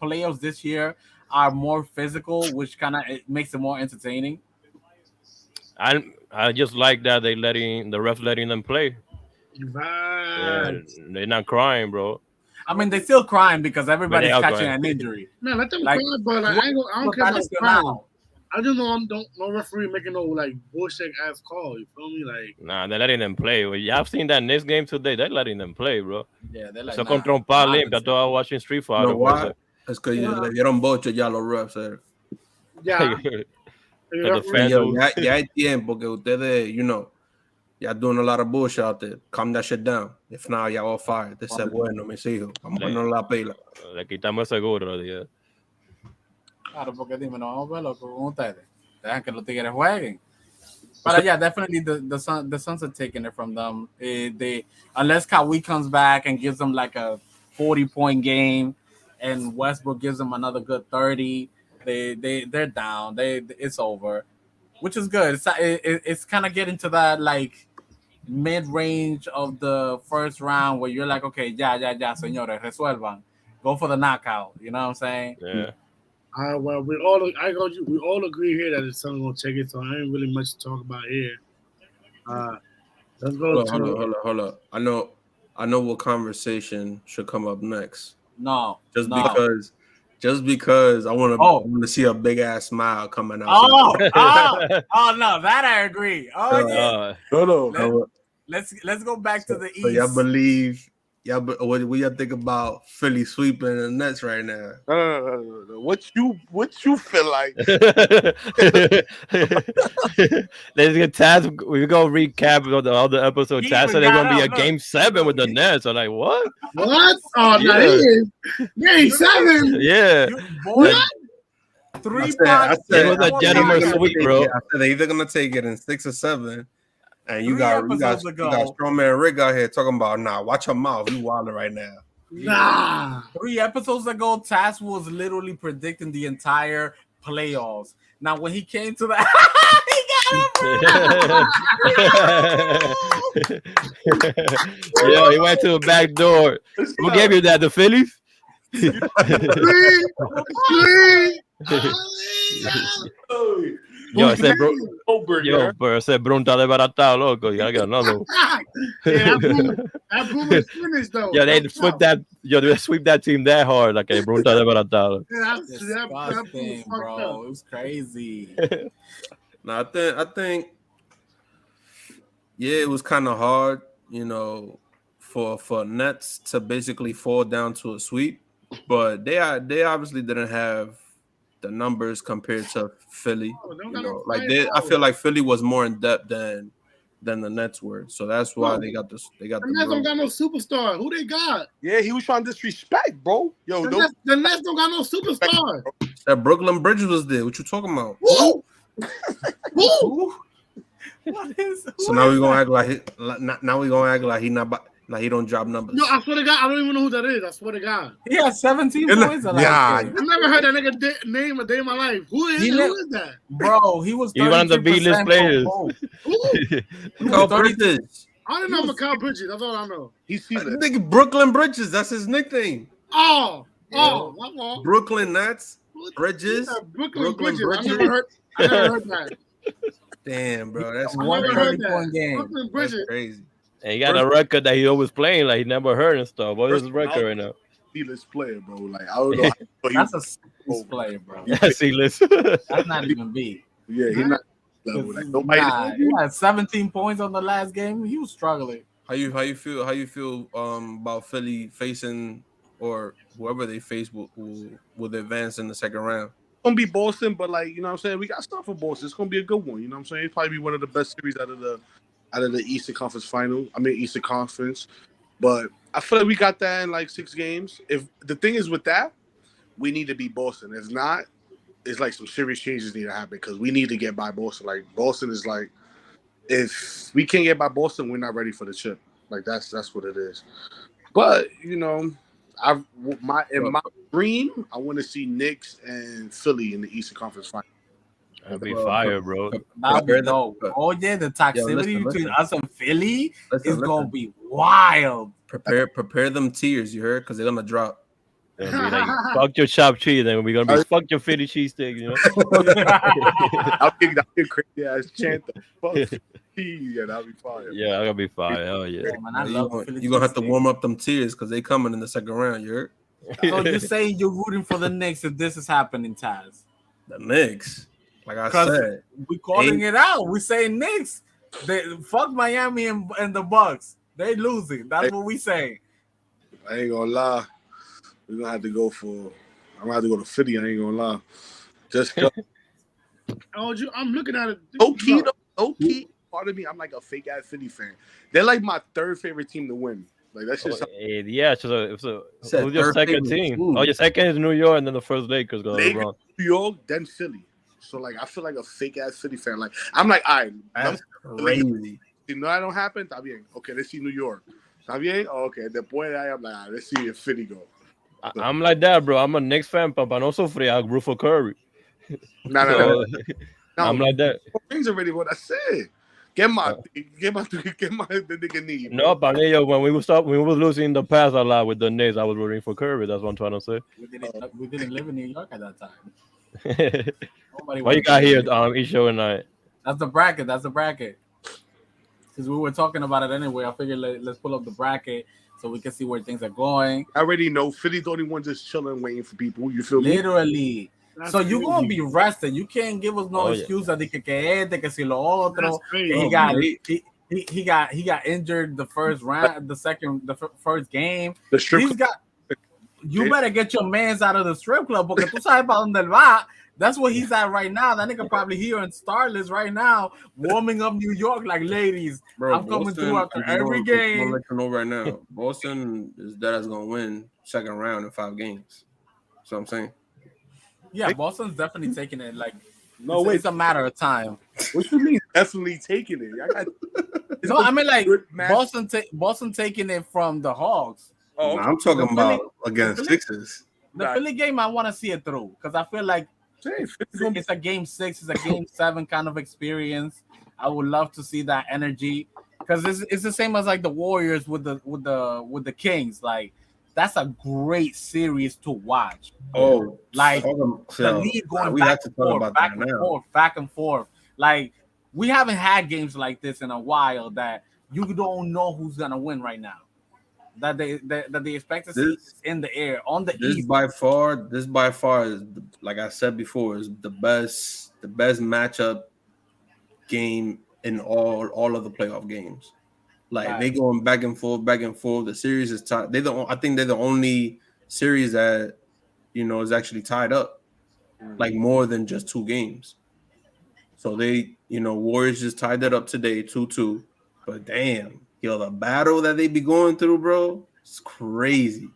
playoffs this year are more physical, which kind of makes it more entertaining? I just like that the refs letting them play. Right. Yeah, they're not crying, bro. I mean, they're still crying because everybody's catching an injury. No, let them cry, but like, I don't care about crying. I just don't no referee making no like bullshit ass call. You feel me? Like, nah, they're letting them play. I've seen that next game today. They're letting them play, bro. Yeah, they're like. So contra un par limpio. I thought I was watching Street Fighter. No, why? Es que le dieron boche ya los refs. Yeah. Ya hay tiempo que ustedes, y'all doing a lot of bullshit out there. Calm that shit down. If not, y'all all fired. This is bueno, mis hijos. Vamos a ponernos la pila. Le quitamos el seguro, tío. Claro, porque dime, no vamos a verlo con ustedes. Dejan que los tigres jueguen. But yeah, definitely the Suns are taking it from them. Unless Kawhi comes back and gives them like a 40-point game, and Westbrook gives them another good 30, they're down. It's over, which is good. It's kind of getting to that like mid-range of the first round where you're like, okay, ya, señores, resuelvan, go for the knockout. You know what I'm saying? Yeah. Well, we all agree here that the Suns gonna take it, so I ain't really much to talk about here. Let's go. Hold up. I know what conversation should come up next. No, just because I want to see a big ass smile coming out. Oh no, that I agree. Let's go back to the East. So y'all believe? What y'all think about Philly sweeping the Nets right now? No. What you feel like? Let's get Taz. We go recap of the other episode. Taz said there's gonna be a game 7 with the Nets. I'm like, what? What? Oh, yeah. No, it is. Game 7. Yeah. What? 3 it was a gentleman sweep, bro. I said they're either gonna take it in 6 or 7. And you got Strongman Rick out here talking about, nah, watch your mouth. You wilding right now. Nah. 3 episodes ago, Taz was literally predicting the entire playoffs. Now, when he came to the... Yo, he went to the back door. Who gave you that? The Phillies? Yo, ese bro, Over, yo, pero ese bro está desbaratado, loco. You gotta get another one. Yeah, that boomer is finished though. Yeah, they No sweep doubt. that. Yo, they sweep that team that hard, like a bro está desbaratado. Yeah, that boomer Disgusting, fucked up. bro. It was crazy. No, I think, yeah, it was kind of hard, for Nets to basically fall down to a sweep, but they obviously didn't have the numbers compared to Philly. Oh, they don't got no Like firepower. I feel like Philly was more in depth than the Nets were, so that's why No. they got this. They got The the Nets don't bro. got no superstar. Who they got? Yeah, he was trying to disrespect, bro. Yo, The Nets don't got no superstar. That Brooklyn Bridges was there. What you talking about? Woo! Woo! What is? So now we gonna act like he not. Like he don't drop numbers. No, I swear to God, I don't even know who that is. I swear to God. He had 17 points. Yeah. I never heard that nigga name a day in my life. Who is that? Bro, he was. He's one of the B-list players. Who? Carl Bridges. I don't know Mikal Bridges. That's all I know. He's seen it. Nigga, Brooklyn Bridges. That's his nickname. Oh, my fault. Brooklyn Nets. Bridges. Yeah, Brooklyn Bridges. Bridges. I never heard that. Damn, bro, that's I never heard that. point game. Brooklyn Bridges. crazy. And he got a record that he always playing, like he never heard and stuff. What is his record right now? C-list player, bro. Like I don't know. That's a C-list player, bro. Yeah, C-list. That's not even B. Yeah, he's not level. Like nobody. He had 17 points on the last game. He was struggling. How you feel about Philly facing or whoever they face will advance in the second round? It's gonna be Boston, but like you know what I'm saying, we got stuff for Boston. It's gonna be a good one. You know what I'm saying? It's probably be one of the best series out of the Eastern Conference final. I mean Eastern Conference. But I feel like we got that in like 6 games. If the thing is with that, we need to beat Boston. If not, it's like some serious changes need to happen because we need to get by Boston. Like Boston is like, if we can't get by Boston, we're not ready for the chip. Like that's what it is. But you know, in my dream, I want to see Knicks and Philly in the Eastern Conference final. That'd be fire, bro. That'd be dope. Oh yeah, the toxicity between us and Philly is gonna be wild. Prepare them tears, you heard? Because they're gonna drop. It'll be like, fuck your chopped cheese, then we're gonna be fuck your Philly cheesesteak, you know? I'll get crazy ass chant the fuck cheese, yeah, that'll be fire. Yeah, that'll be fire. Hell yeah. Oh, man, I love Philly You're gonna have to cheesesteak. warm up them tears because they coming in the second round, you heard? So you say you're rooting for the Knicks if this is happening, Taz? The Knicks. Like I Because said. we calling it out. We saying Knicks. They fuck Miami and the Bucks. They losing. That's what we say. I ain't gonna lie. We're gonna have to go for. I'm gonna have to go to Philly. I ain't gonna lie. Just I'm looking at it. low key. Part of me, I'm like a fake ass Philly fan. They're like my 3rd favorite team to win. Like that's just Yeah, so Said who's your third second favorite team? team. Oh, your second is New York, and then the first Lakers go Lakers, wrong. New York, then Philly. So like I feel like a fake ass Philly fan. Like I'm like, all right, That's crazy. you know that don't happen. Está bien. Okay, let's see New York. Está bien. Oh, okay, the boy that I'm like, all right, let's see if Philly go. I'm like that, bro. I'm a Knicks fan, but no sufrir. I root for Curry. No. I'm like that. Rings already what I said. Get my the nigga need. No, but yo, when we was losing in the past a lot with the Knicks, I was rooting for Curry. That's what I'm trying to say. We didn't live in New York at that time. What you got here, each show and night? That's the bracket. Because we were talking about it anyway. I figured let's pull up the bracket so we can see where things are going. I already know Philly's the only one just chilling, waiting for people. You feel me? Literally. That's So you're gonna crazy. be rested. You can't give us no excuse that que si lo otro. That's crazy. He got injured the first round, the first game. The strip He's got. You better get your mans out of the strip club porque tú sabes para dónde él va. That's where he's at right now. That nigga probably here in Starless right now, warming up New York like ladies. Bro, I'm coming through after every I'm game. gonna let you know right now. Boston is gonna win second round in 5 games. That's what I'm saying. Yeah, Boston's definitely taking it. Like, No, it's, wait. it's a matter of time. What you mean? Definitely taking it. I got. No, I mean like Good match. Boston taking it from the Hogs. Oh, I'm talking The about Philly- against the Philly- Sixers. The Right. Philly game, I want to see it through because I feel like it's a game 6, it's a game 7 kind of experience. I would love to see that energy because it's the same as like the Warriors with the Kings. Like that's a great series to watch. Oh, Like the so lead going we back have to and talk forth, about back that and now. forth, back and forth. Like we haven't had games like this in a while that you don't know who's gonna win right now. That they expect to see This is in the air on the this East. by far is like I said before is the best matchup game in all of the playoff games. Like they Like, going back and forth, back and forth. The series is tied. I think they're the only series that is actually tied up, like more than just 2 games. So Warriors just tied that up today, 2-2. But damn, the battle that they be going through, bro, it's crazy.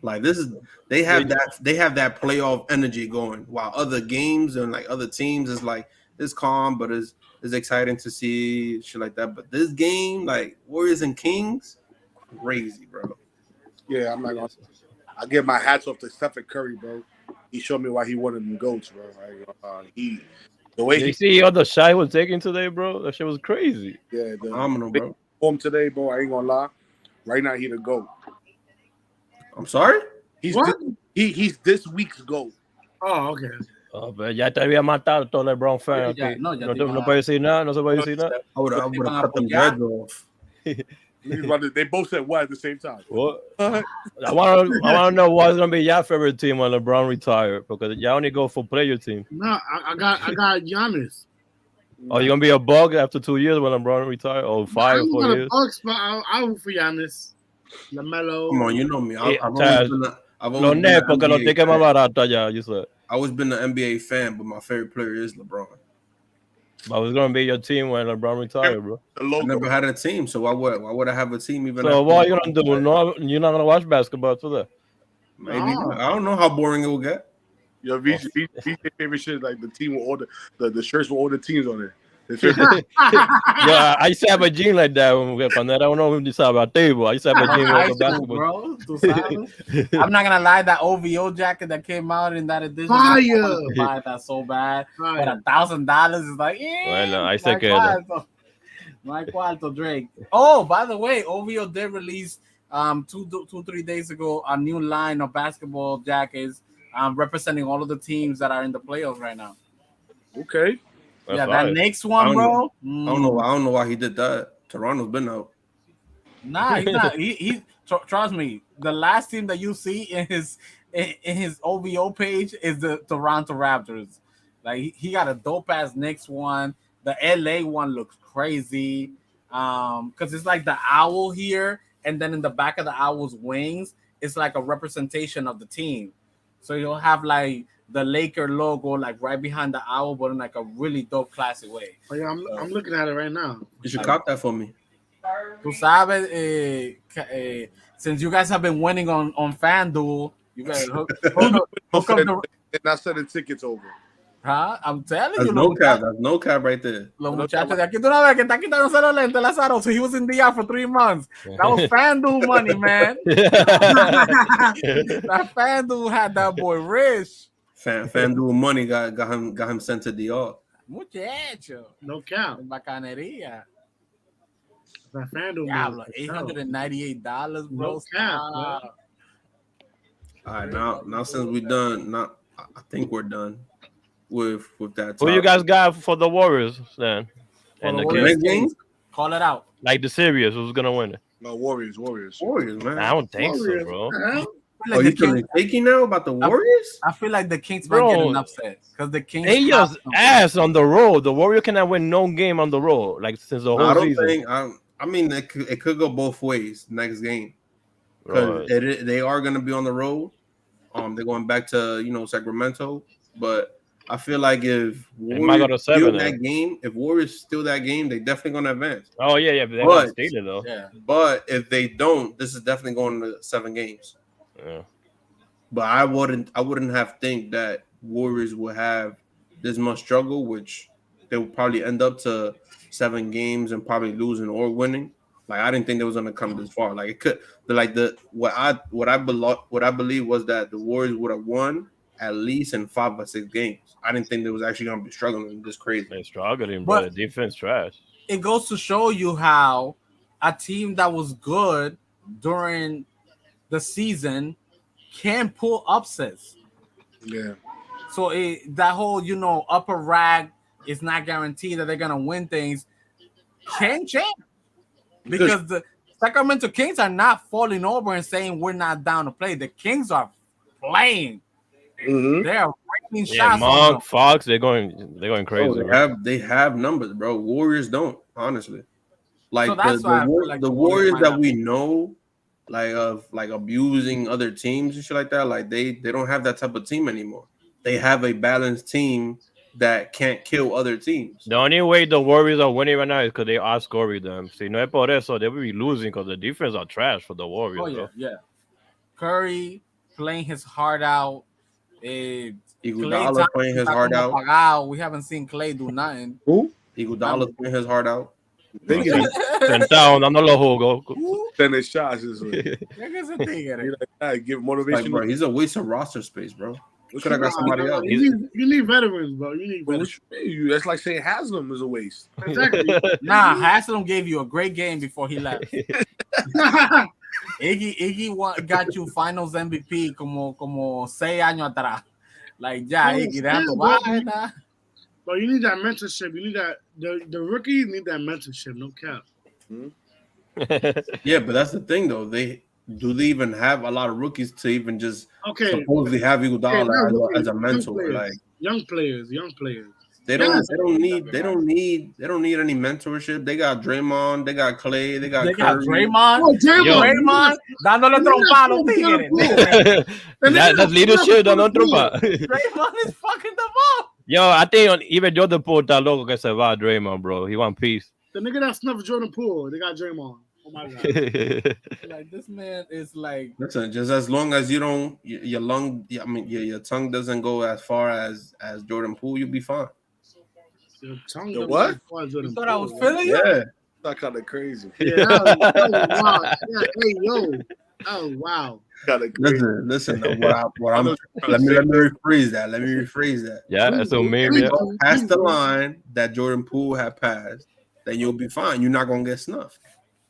Like this is they have that playoff energy going, while other games and like other teams is like it's calm, but it's exciting to see shit like that. But this game, like Warriors and Kings, crazy, bro. Yeah, I'm not gonna. I give my hats off to Stephen Curry, bro. He showed me why he wanted them goats, bro. The way You he see all the shot he was taking today, bro? That shit was crazy. the Phenomenal, bro. performed today, bro. I ain't gonna lie. Right now, he the goat. I'm sorry. He's What? he's this week's goat. Oh, okay. Oh, pero ya te había matado todo LeBron fan Ya, aquí. no, ya No, te no iban a- puede decir nada, no se puede decir nada. I would Te have iban a cut them apoyar. dreads off. They both said what at the same time. What? I want to know what's gonna be your favorite team when LeBron retired, because you only go for player team. No, I got Giannis. Oh, you gonna be a bug after 2 years when LeBron retire, or I 5 or don't 4 want a years? Bucks, but I root for Giannis. LaMelo. Come on, you know me. Eh, I've Chaz, always Los been Nets, an porque los NBA tickets más fan. baratos allá, you said. I always been an NBA fan, but my favorite player is LeBron. But it's gonna be your team when LeBron retire, bro. The I logo. never had a team, so why would I have a team even? So after what are you LeBron gonna do? retired? No, you're not gonna watch basketball today. Maybe No. I don't know how boring it will get. Your VJ favorite shit is like the team with all the shirts with all the teams on it. His favorite- Yeah, I used to have a gym like that cuando era uno sabativo. I used to have a gym High with school, basketball. bro. Tú sabes. I'm not gonna lie, that OVO jacket that came out in that edition, Fire. I wanted to buy that so bad. But Fire. $1,000 is like, Bueno, ahí se my queda. cuarto. My cuarto, Drake. Oh, by the way, OVO did release 3 days ago a new line of basketball jackets representing all of the teams that are in the playoffs right now. Okay. That's yeah, fire. that next one, bro. I don't know why he did that. Toronto's been out. Nah, he's not. Trust me. The last team that you see in his OVO page is the Toronto Raptors. Like he got a dope ass next one. The LA one looks crazy. Because it's like the owl here, and then in the back of the owl's wings, it's like a representation of the team. So you'll have like the Laker logo like right behind the owl, but in like a really dope classic way. Oh, yeah, I'm looking at it right now. You should cop that for me. Tú sabes, since you guys have been winning on FanDuel, you guys hook up the. And not sending tickets over. Huh? I'm telling That's you, no cap. That's no cap right there. los muchachos de aquí, tú no ves que está quitándose los lentes, Lázaro. So he was in DR for 3 months. That was FanDuel money, man. That FanDuel had that boy rich. FanDuel money got him sent to DR. Muchacho. No cap. Bacanería. That FanDuel Diablo, money. $898, bro. No cap, Stop. All right, now since we're done, I think we're done with that. Who you guys got for the Warriors then? And the the Warriors. Kings? next game? Call it out. Like the series, who's gonna win it? No, Warriors. Warriors, man. I don't think so, Warriors. bro. Huh? Oh, you feeling shaky now about the Warriors? I feel like the Kings might Bro, get an upset because the Kings They just ass on the road. The Warrior cannot win no game on the road, like since the whole I don't season. think. I mean, it could go both ways next game because Right. they are going to be on the road. They're going back to Sacramento, but I feel like if might go to Warriors steal 7 that then. game, if Warriors steal that game, they definitely going to advance. Oh yeah, but they're But- not stealing though. Yeah. But if they don't, this is definitely going to 7 games. Yeah. But I wouldn't have think that Warriors would have this much struggle, which they would probably end up to 7 games and probably losing or winning. Like I didn't think they was gonna come this far. Like it could, but like what I believe was that the Warriors would have won at least in 5 or 6 games. I didn't think they was actually gonna be struggling this crazy. They're struggling, bro. But- The defense trash. It goes to show you how a team that was good during the season can pull upsets. Yeah. So that whole upper rag is not guaranteed that they're gonna win things can change because the Sacramento Kings are not falling over and saying we're not down to play. The Kings are playing. Mm-hmm. They are raining Yeah, shots on them. Monk, Fox, they're going crazy, Oh, bro. they have numbers, bro. Warriors don't, honestly. So Like that's why I feel like the the Warriors Warriors might that not. we know, like of like abusing other teams and shit like that, like they don't have that type of team anymore. They have a balanced team that can't kill other teams. The only way the Warriors are winning right now is because they outscoring them. Si no es por eso, they will be losing because the defense are trash for the Warriors, Oh yeah, bro. yeah. Curry playing his heart out. Clay Iguodala Thompson playing his está heart como out. apagado. We haven't seen Clay do nothing. Who? Iguodala playing his heart out. They get Sentado, dando los jugos. sending shots this way. ¿Qué es ese tigre? Give Like, motivation. bro, he's a waste of roster space, bro. What Could have got somebody else. You need veterans, bro. You need But veterans. that's like saying Haslam is a waste. Exactly. Nah, Haslam gave you a great game before he left. Iggy got you Finals MVP como 6 años atrás. Like, ya, No, Iggy, deja tu still, bro. vaina. But you need that mentorship. You need that the rookies need that mentorship. No cap. Yeah, but that's the thing though. They even have a lot of rookies to even just Okay. supposedly have Iguodala now as a young mentor. players. Like young players. they don't need any mentorship. They got Draymond, they got Clay, they got They got Curry. Draymond. Oh, Draymond dándole trompa a los tigres. That's leadership, dando trompa. Draymond is fucking them up. Yo, I think even Jordan Poole está loco que se va Draymond, bro. He want peace. The nigga that snuffed Jordan Poole, they got Draymond. Oh my god. Like, this man is like. Listen, just as long as you don't your your tongue doesn't go as far as Jordan Poole, you'll be fine. Your tongue The don't what? go as far as Jordan You thought I was Poole, feeling you? Yeah. That's kind of crazy. Yeah, that was wild. Yeah, hey yo. Oh wow. Kind of crazy. Listen. Let me rephrase that. Let me rephrase that. Yeah, that's a meme. Yeah. Past the line that Jordan Poole had passed, then you'll be fine. You're not gonna get snuffed.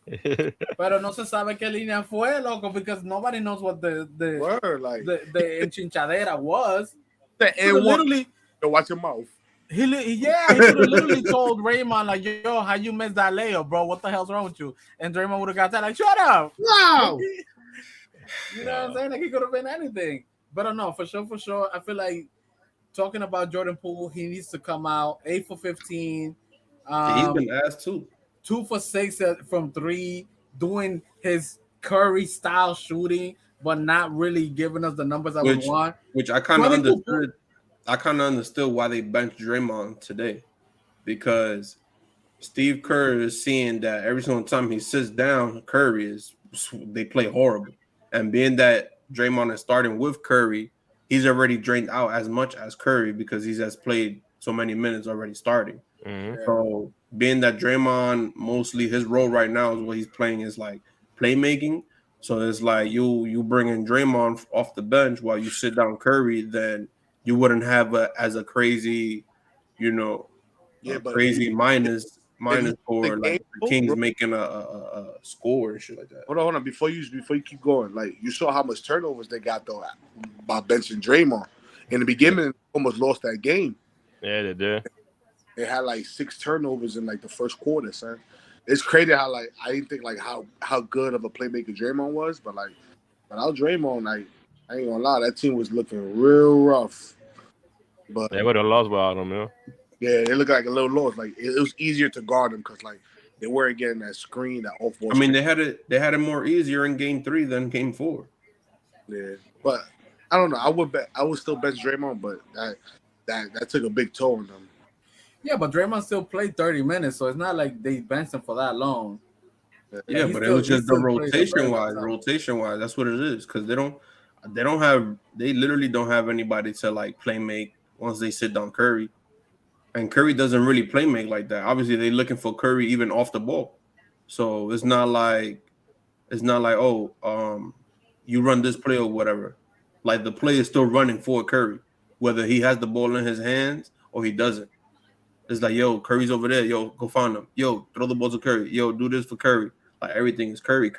Pero no se sabe qué línea fue, loco, because nobody knows what the Word, like the enchinchadera was. the He literally, watch your mouth. he literally told Draymond, like, yo, how you missed that layup, bro? What the hell's wrong with you? And Draymond would have got that, like, shut up. Wow. You know what I'm saying? Like, he could have been anything. But no, for sure. I feel like talking about Jordan Poole, he needs to come out 8 for 15. He's been asked too. 2 for 6 from 3, doing his Curry style shooting, but not really giving us the numbers I would want. Which I kind of understood. I kind of understood why they benched Draymond today, because Steve Kerr is seeing that every single time he sits down, they play horrible, and being that Draymond is starting with Curry, he's already drained out as much as Curry because he has played so many minutes already starting. Mm-hmm. So being that Draymond, mostly his role right now is what he's playing is like playmaking. So it's like you bring in Draymond off the bench while you sit down Curry, then you wouldn't have as a crazy, crazy minus for like the Kings making a score and shit like that. Hold on. Before you keep going, like you saw how much turnovers they got though by benching Draymond. In the beginning, almost lost that game. Yeah, they did. They had like 6 turnovers in like the first quarter, son. It's crazy how like I didn't think like how good of a playmaker Draymond was, but like without Draymond, like I ain't gonna lie, that team was looking real rough. But They would have lost without him, yeah. Yeah, they look like a little lost. Like it was easier to guard them because like they weren't getting that screen, that off ball. I mean, they had it more easier in game 3 than game 4. Yeah, but I don't know. I would still bench Draymond, but that took a big toll on them. Yeah, but Draymond still played 30 minutes, so it's not like they benched him for that long. Yeah, but it was just the rotation wise. That's what it is, because they literally don't have anybody to like play make once they sit down Curry, and Curry doesn't really play make like that. Obviously, they're looking for Curry even off the ball, so it's not like you run this play or whatever. Like the play is still running for Curry, whether he has the ball in his hands or he doesn't. It's like, yo, Curry's over there. Yo, go find him. Yo, throw the ball to Curry. Yo, do this for Curry. Like everything is Curry.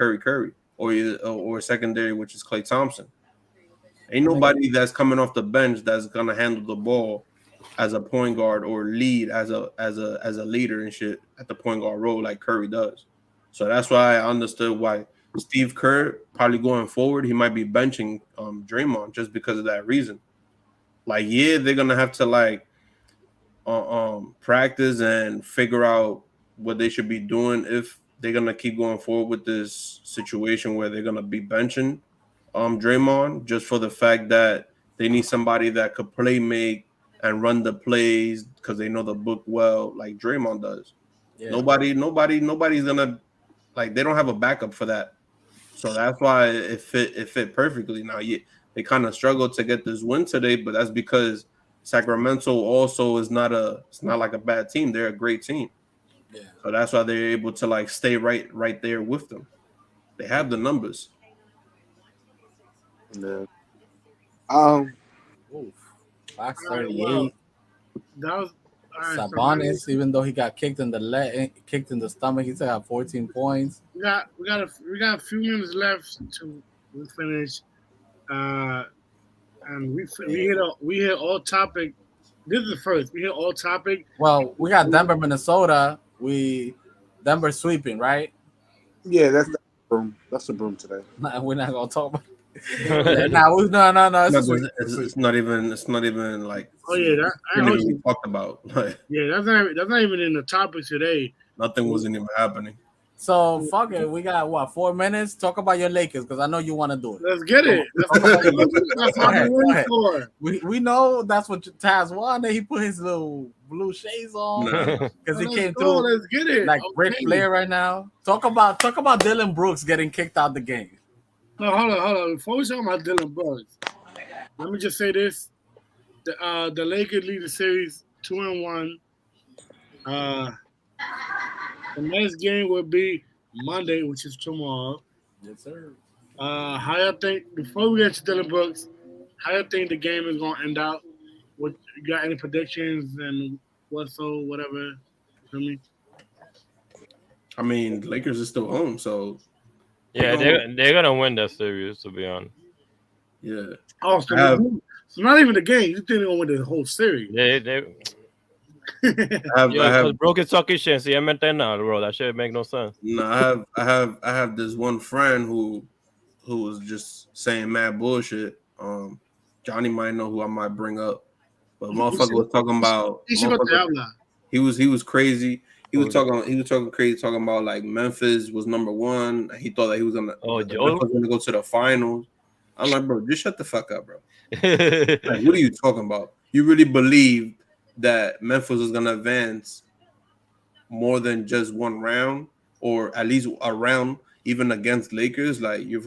or secondary, which is Klay Thompson. Ain't nobody that's coming off the bench that's gonna handle the ball as a point guard or lead as a leader and shit at the point guard role like Curry does. So that's why I understood why Steve Kerr probably going forward he might be benching Draymond just because of that reason. Like, yeah, they're gonna have to like practice and figure out what they should be doing if they're gonna keep going forward with this situation where they're gonna be benching Draymond just for the fact that they need somebody that could play make and run the plays because they know the book well, like Draymond does. Yeah. Nobody's gonna like they don't have a backup for that. So that's why it fit perfectly. Now, yeah, they kind of struggled to get this win today, but that's because Sacramento also is not like a bad team. They're a great team. Yeah. So that's why they're able to like stay right there with them. They have the numbers. Yeah. 538. That was Sabonis, even though he got kicked in the stomach, he still got 14 points. We got a few minutes left to finish, and we hit all topic. This is the first we hit all topic. Well, we got Denver, Minnesota. Denver sweeping, right? Yeah, that's the broom. That's the broom today. We're not gonna talk about. No. It's not even like. Oh yeah, we talked about. Yeah, that's not even in the topic today. Nothing wasn't even happening. So fuck it. We got 4 minutes. Talk about your Lakers because I know you want to do it. Let's get it. That's what I'm waiting for. We know that's what Taz wanted. He put his little blue shades on because he came through. Let's get it. Like Ric Flair right now. Talk about Dylan Brooks getting kicked out the game. No, hold on. Before we talk about Dylan Brooks, let me just say this: the Lakers lead the series 2-1. The next game will be Monday, which is tomorrow. Yes, sir. How y'all think? Before we get to Dylan Brooks, how y'all think the game is gonna end out? What you got? Any predictions and whatever? For me, I mean, the Lakers are still home, so. Yeah, they're gonna win that series, to be honest. Yeah. Oh, so not even the game. You think they're gonna win the whole series? Because Brook is talking shit. See, I meant that now, bro. That shit make no sense. No, I have this one friend who was just saying mad bullshit. Johnny might know who I might bring up, but motherfucker was talking about. He was crazy. He was talking crazy, talking about like Memphis was number one. He thought that he was gonna go to the finals. I'm like, bro, just shut the fuck up, bro. Like, what are you talking about? You really believe that Memphis is gonna advance more than just one round, or at least a round, even against Lakers? Like, you're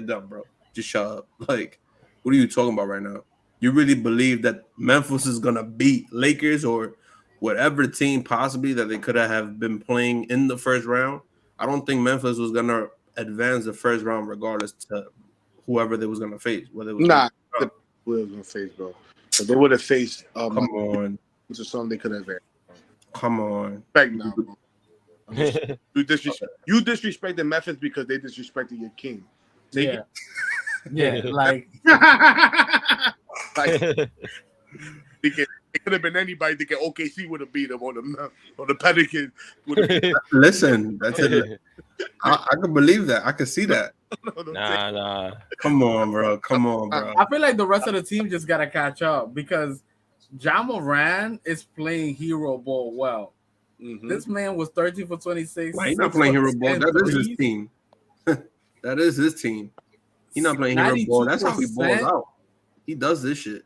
dumb, bro. Just shut up. Like, what are you talking about right now? You really believe that Memphis is gonna beat Lakers or whatever team possibly that they could have been playing in the first round? I don't think Memphis was gonna advance the first round regardless to whoever they was gonna face. Whether it was gonna face, bro. But they would have faced. Come on, to something they could have advanced. Come on, respect now, bro. You disrespected Memphis because they disrespected your king. Yeah, like. It could have been anybody thinking OKC would have beat them on the Pelicans. Listen, that's it. I can believe that. I can see that. Nah. Come on, bro. I feel like the rest of the team just gotta catch up because Ja Morant is playing hero ball well. Mm-hmm. This man was 13 for 26. He's not playing hero ball. That is his team. That is his team. He's not playing hero ball. That's how he balls out. He does this shit.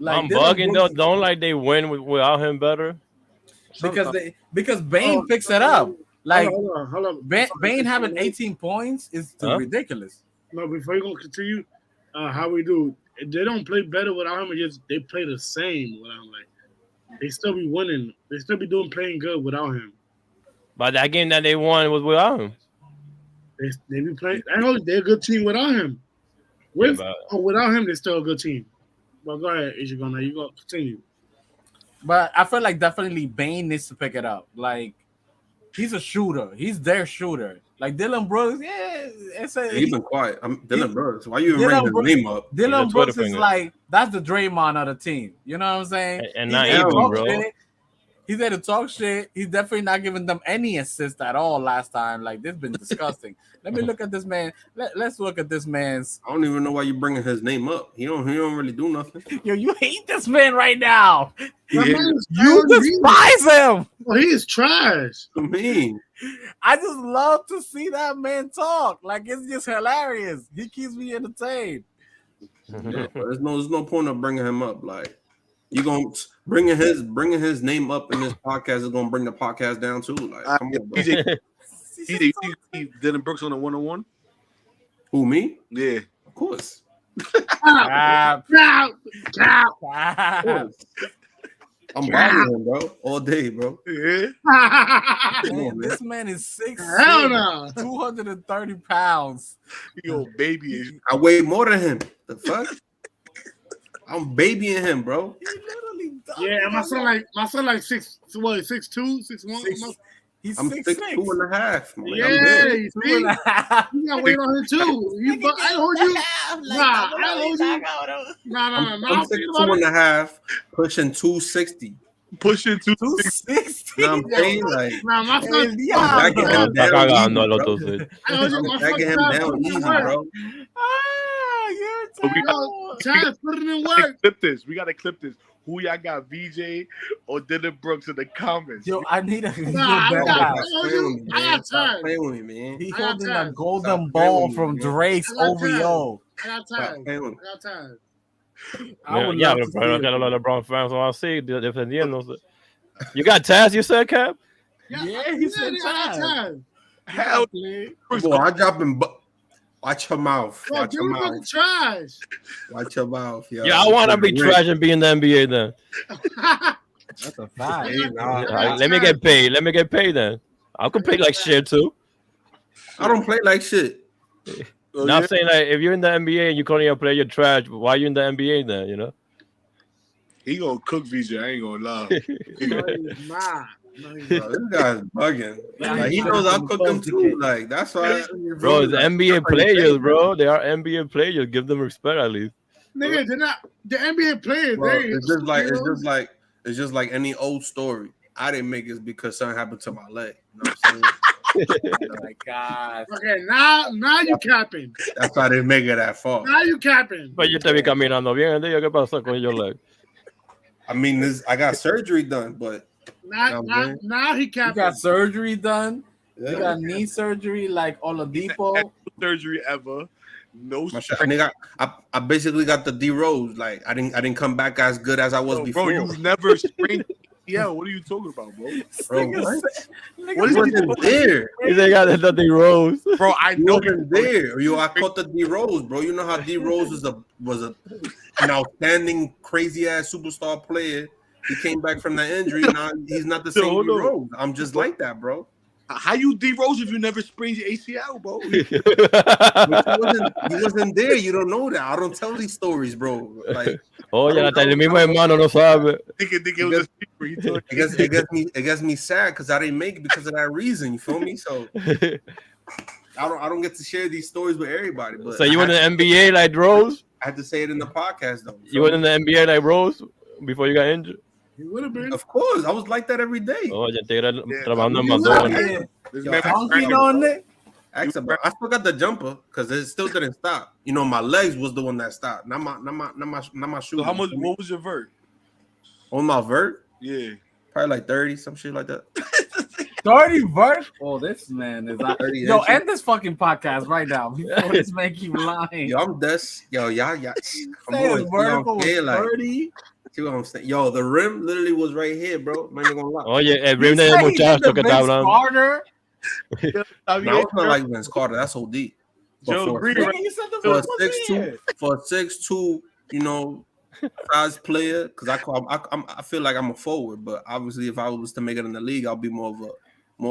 Like, I'm bugging though. Don't like they win without him better because Bane picks it up. Like hold on. Bane having 18 points is ridiculous. No, before you go continue, how we do? They don't play better without him. They play the same without him. Like they still be winning. They still be playing good without him. But that game that they won was without him. They be playing. I know they're a good team without him. Without him, they're still a good team. Well, go ahead, Ishigona. You go continue. But I feel like definitely Bane needs to pick it up. Like he's a shooter. He's their shooter. Like Dylan Brooks, yeah, He's been quiet. I'm Dylan Brooks. Why you even Dylan bringing his name up? Dylan Twitter Brooks is finger. like that's the Draymond of the team. You know what I'm saying? And He's not there to even, talk bro. shit. He's there to talk shit. He's definitely not giving them any assist at all last time. Like this been disgusting. Let me look at this man. Let's look at this man's. I don't even know why you bringing his name up. He don't really do nothing. Yo, you hate this man right now. That Yeah. man is You trash. despise him. Oh, he is trash. I mean, I just love to see that man talk. Like it's just hilarious. He keeps me entertained. yeah, but there's no point of bringing him up. Like you gonna bringing his name up in this podcast is gonna bring the podcast down too. Like, come on, bro. DJ, Dylan Brooks on a 1-on-1. Who, me? Yeah. Of course. Cap. Cap. Cap. Of Cap. course. I'm bodying him, bro, all day, bro. Yeah. Come Man, on, man. this man is 6'6", Hell no. 230 pounds. Yo, baby is I weigh more than him. The fuck? I'm babying him, bro. He literally Yeah, my son like 6'2", 6'1". He's I'm 6'6". 6'2.5". Man. I'm Yeah, good. you Two see? and a half. You got weight on him too. I hold you. Nah, I hold you. Nah. I'm 6'2.5", pushing 260. pushing 260. You know what I'm saying? Like, Nah, my son. Yeah. I'm backing him Está down cagando easy, el otro, bro. sí. I hold you. I'm My backing him son down easy, bro. Ah, you're we terrible. Chaz, put it in We gotta work. clip this. We gotta clip this. Who y'all got, VJ or Dylan Brooks in the comments? Yo, I need a Nah, good I bell. got- Stop playing with me, I got man. Stop time. playing with me, man. He I got holding a time. golden Stop ball playing from with me, man. Drake's I got time. OVO. I got Stop time. playing with me. I got time. I would Yeah, love pero to pero see que it. los LeBron fans son así, defendiéndose. You got Taz, you said, Cap? Yeah, he said I got time. time. Hell, Boy, I drop him. Watch your mouth. Bro, Watch your dude, fucking mouth. trash. Watch your mouth, yo. Yeah, I want to be trash and be in the NBA then. That's a fact. Hey, nah, Like, let me get paid. Let me get paid then. I could play like shit too. I don't play like shit. oh, Not yeah. saying like if you're in the NBA and you can't even play your trash, why are you in the NBA then? You know? He gonna cook VJ. I ain't gonna lie. No, he's not. No, he's Bro, not. this guy's bugging. Yeah, Like, he he knows should've I'll been cook him supposed to too. get- Like, that's why. Bro, it's Like, NBA that's how you players, say, bro. They are NBA players. Give them respect at least. Nigga, they're not the NBA players. Bro, They it's just like any old story. I didn't make it because something happened to my leg. You know what I'm saying? Oh my God. okay. Now you capping. That's why I didn't make it that far. Now you capping. But yo te vi caminando bien, tío. ¿Qué pasó con your leg? I mean, I got surgery done, but Now he You capping. got surgery done. yeah. You got knee surgery like Oladipo. No surgery ever. No My shit, I basically got the D Rose. Like I didn't come back as good as I was Yo, before. bro, you never sprained. Yeah, what are you talking about, bro? Bro, Nigga what? said- nigga What He is said- he wasn't there. They got nothing rose. Bro, I He know wasn't there. I caught the D Rose, bro. You know how D Rose was an outstanding, crazy ass superstar player. He came back from that injury. Now he's not the same Hold D on. Rose. I'm just like that, bro. How you D Rose if you never sprained your ACL, bro? He wasn't there. You don't know that. I don't tell these stories, bro. Like Oye, hasta el mismo hermano no sabe. Think it was a secret. He told it gets me sad because I didn't make it because of that reason. You feel me? So I don't get to share these stories with everybody. But So you I were had in the NBA like Rose? I had to say it in the podcast though. You were in the NBA like Rose before you got injured? He would have been. Of course, I was like that every day. Oye, tigre Yeah, trabajando en you McDonald's. Yeah. this Yo, man. Funky on it. I still got the jumper because it still didn't stop. You know, my legs was the one that stopped. Not my shoes. So how much? What was your vert? On my vert? Yeah. Probably like 30, some shit like that. 30 vert. Oh, this man is like, 30 yo, inches. end this fucking podcast right now before this man keep lying. Yo, I'm des. Yo, y'all. I'm Say always his vertical was like, 30. see what I'm saying? Yo, the rim literally was right here, bro. I'm not even gonna lie. Oye, el You rim del say he did muchacho the que Vince está hablando. Carter. No, it's not like Vince Carter. That's OD. But Joe for, Green, for, Nigga, you said the for a Vince was 6'2", for a 6'2", you know, size player, because I feel like I'm a forward, but obviously if I was to make it in the league, I'll be more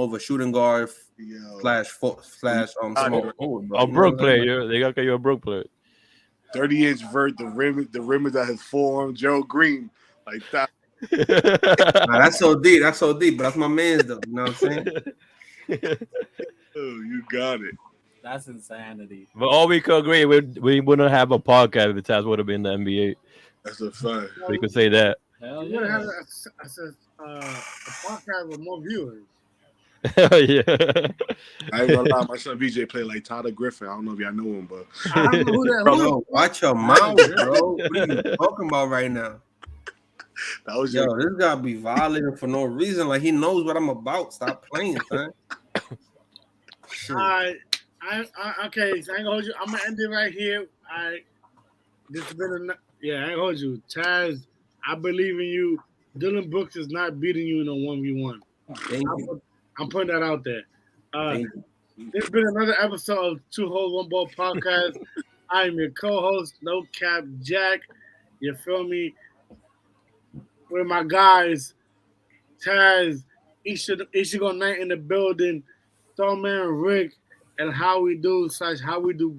of a shooting guard Yo, slash small forward. Bro. A You know Brook what I'm saying? player. They got que you're a Brook player. 30-inch vert. The rim is at his forearm. Joe Green, like that. Nah, that's OD. That's OD. But that's my man's though. You know what I'm saying? Oh, you got it. That's insanity. But all we could agree, we wouldn't have a podcast if Taz would have been in the NBA. That's a fact. We could say that. Hell You would have yeah. a podcast with more viewers. Yeah. I ain't gonna lie, my son VJ played like Tyler Griffin. I don't know if y'all know him, but I don't know who that Bro, who. watch your mouth, bro. What are you talking about right now? that was Yo, your this guy be violating for no reason. Like he knows what I'm about. Stop playing, son. Shit. Okay, so I ain't gonna hold you. I'm gonna end it right here. This has been I ain't gonna hold you. Taz, I believe in you. Dylan Brooks is not beating you in a 1v1. Thank you. I'm putting that out there. Thank you. This has been another episode of 2Holes1Ball podcast. I'm your co-host, No Cap Jack. You feel me? With my guys, Taz, Ishigo Knight in the building, Thorman Rick, and How We Do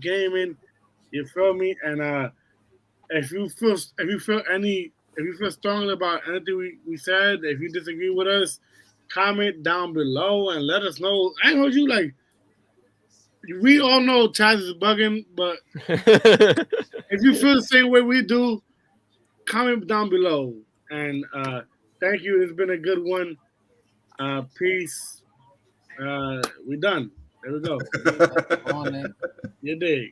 Gaming. You feel me? And if you feel strongly about anything we said, if you disagree with us, comment down below and let us know. I heard you like. We all know Chaz is bugging, but if you feel the same way we do, comment down below. And thank you. It's been a good one. Peace. We done. There we go. On it. You dig.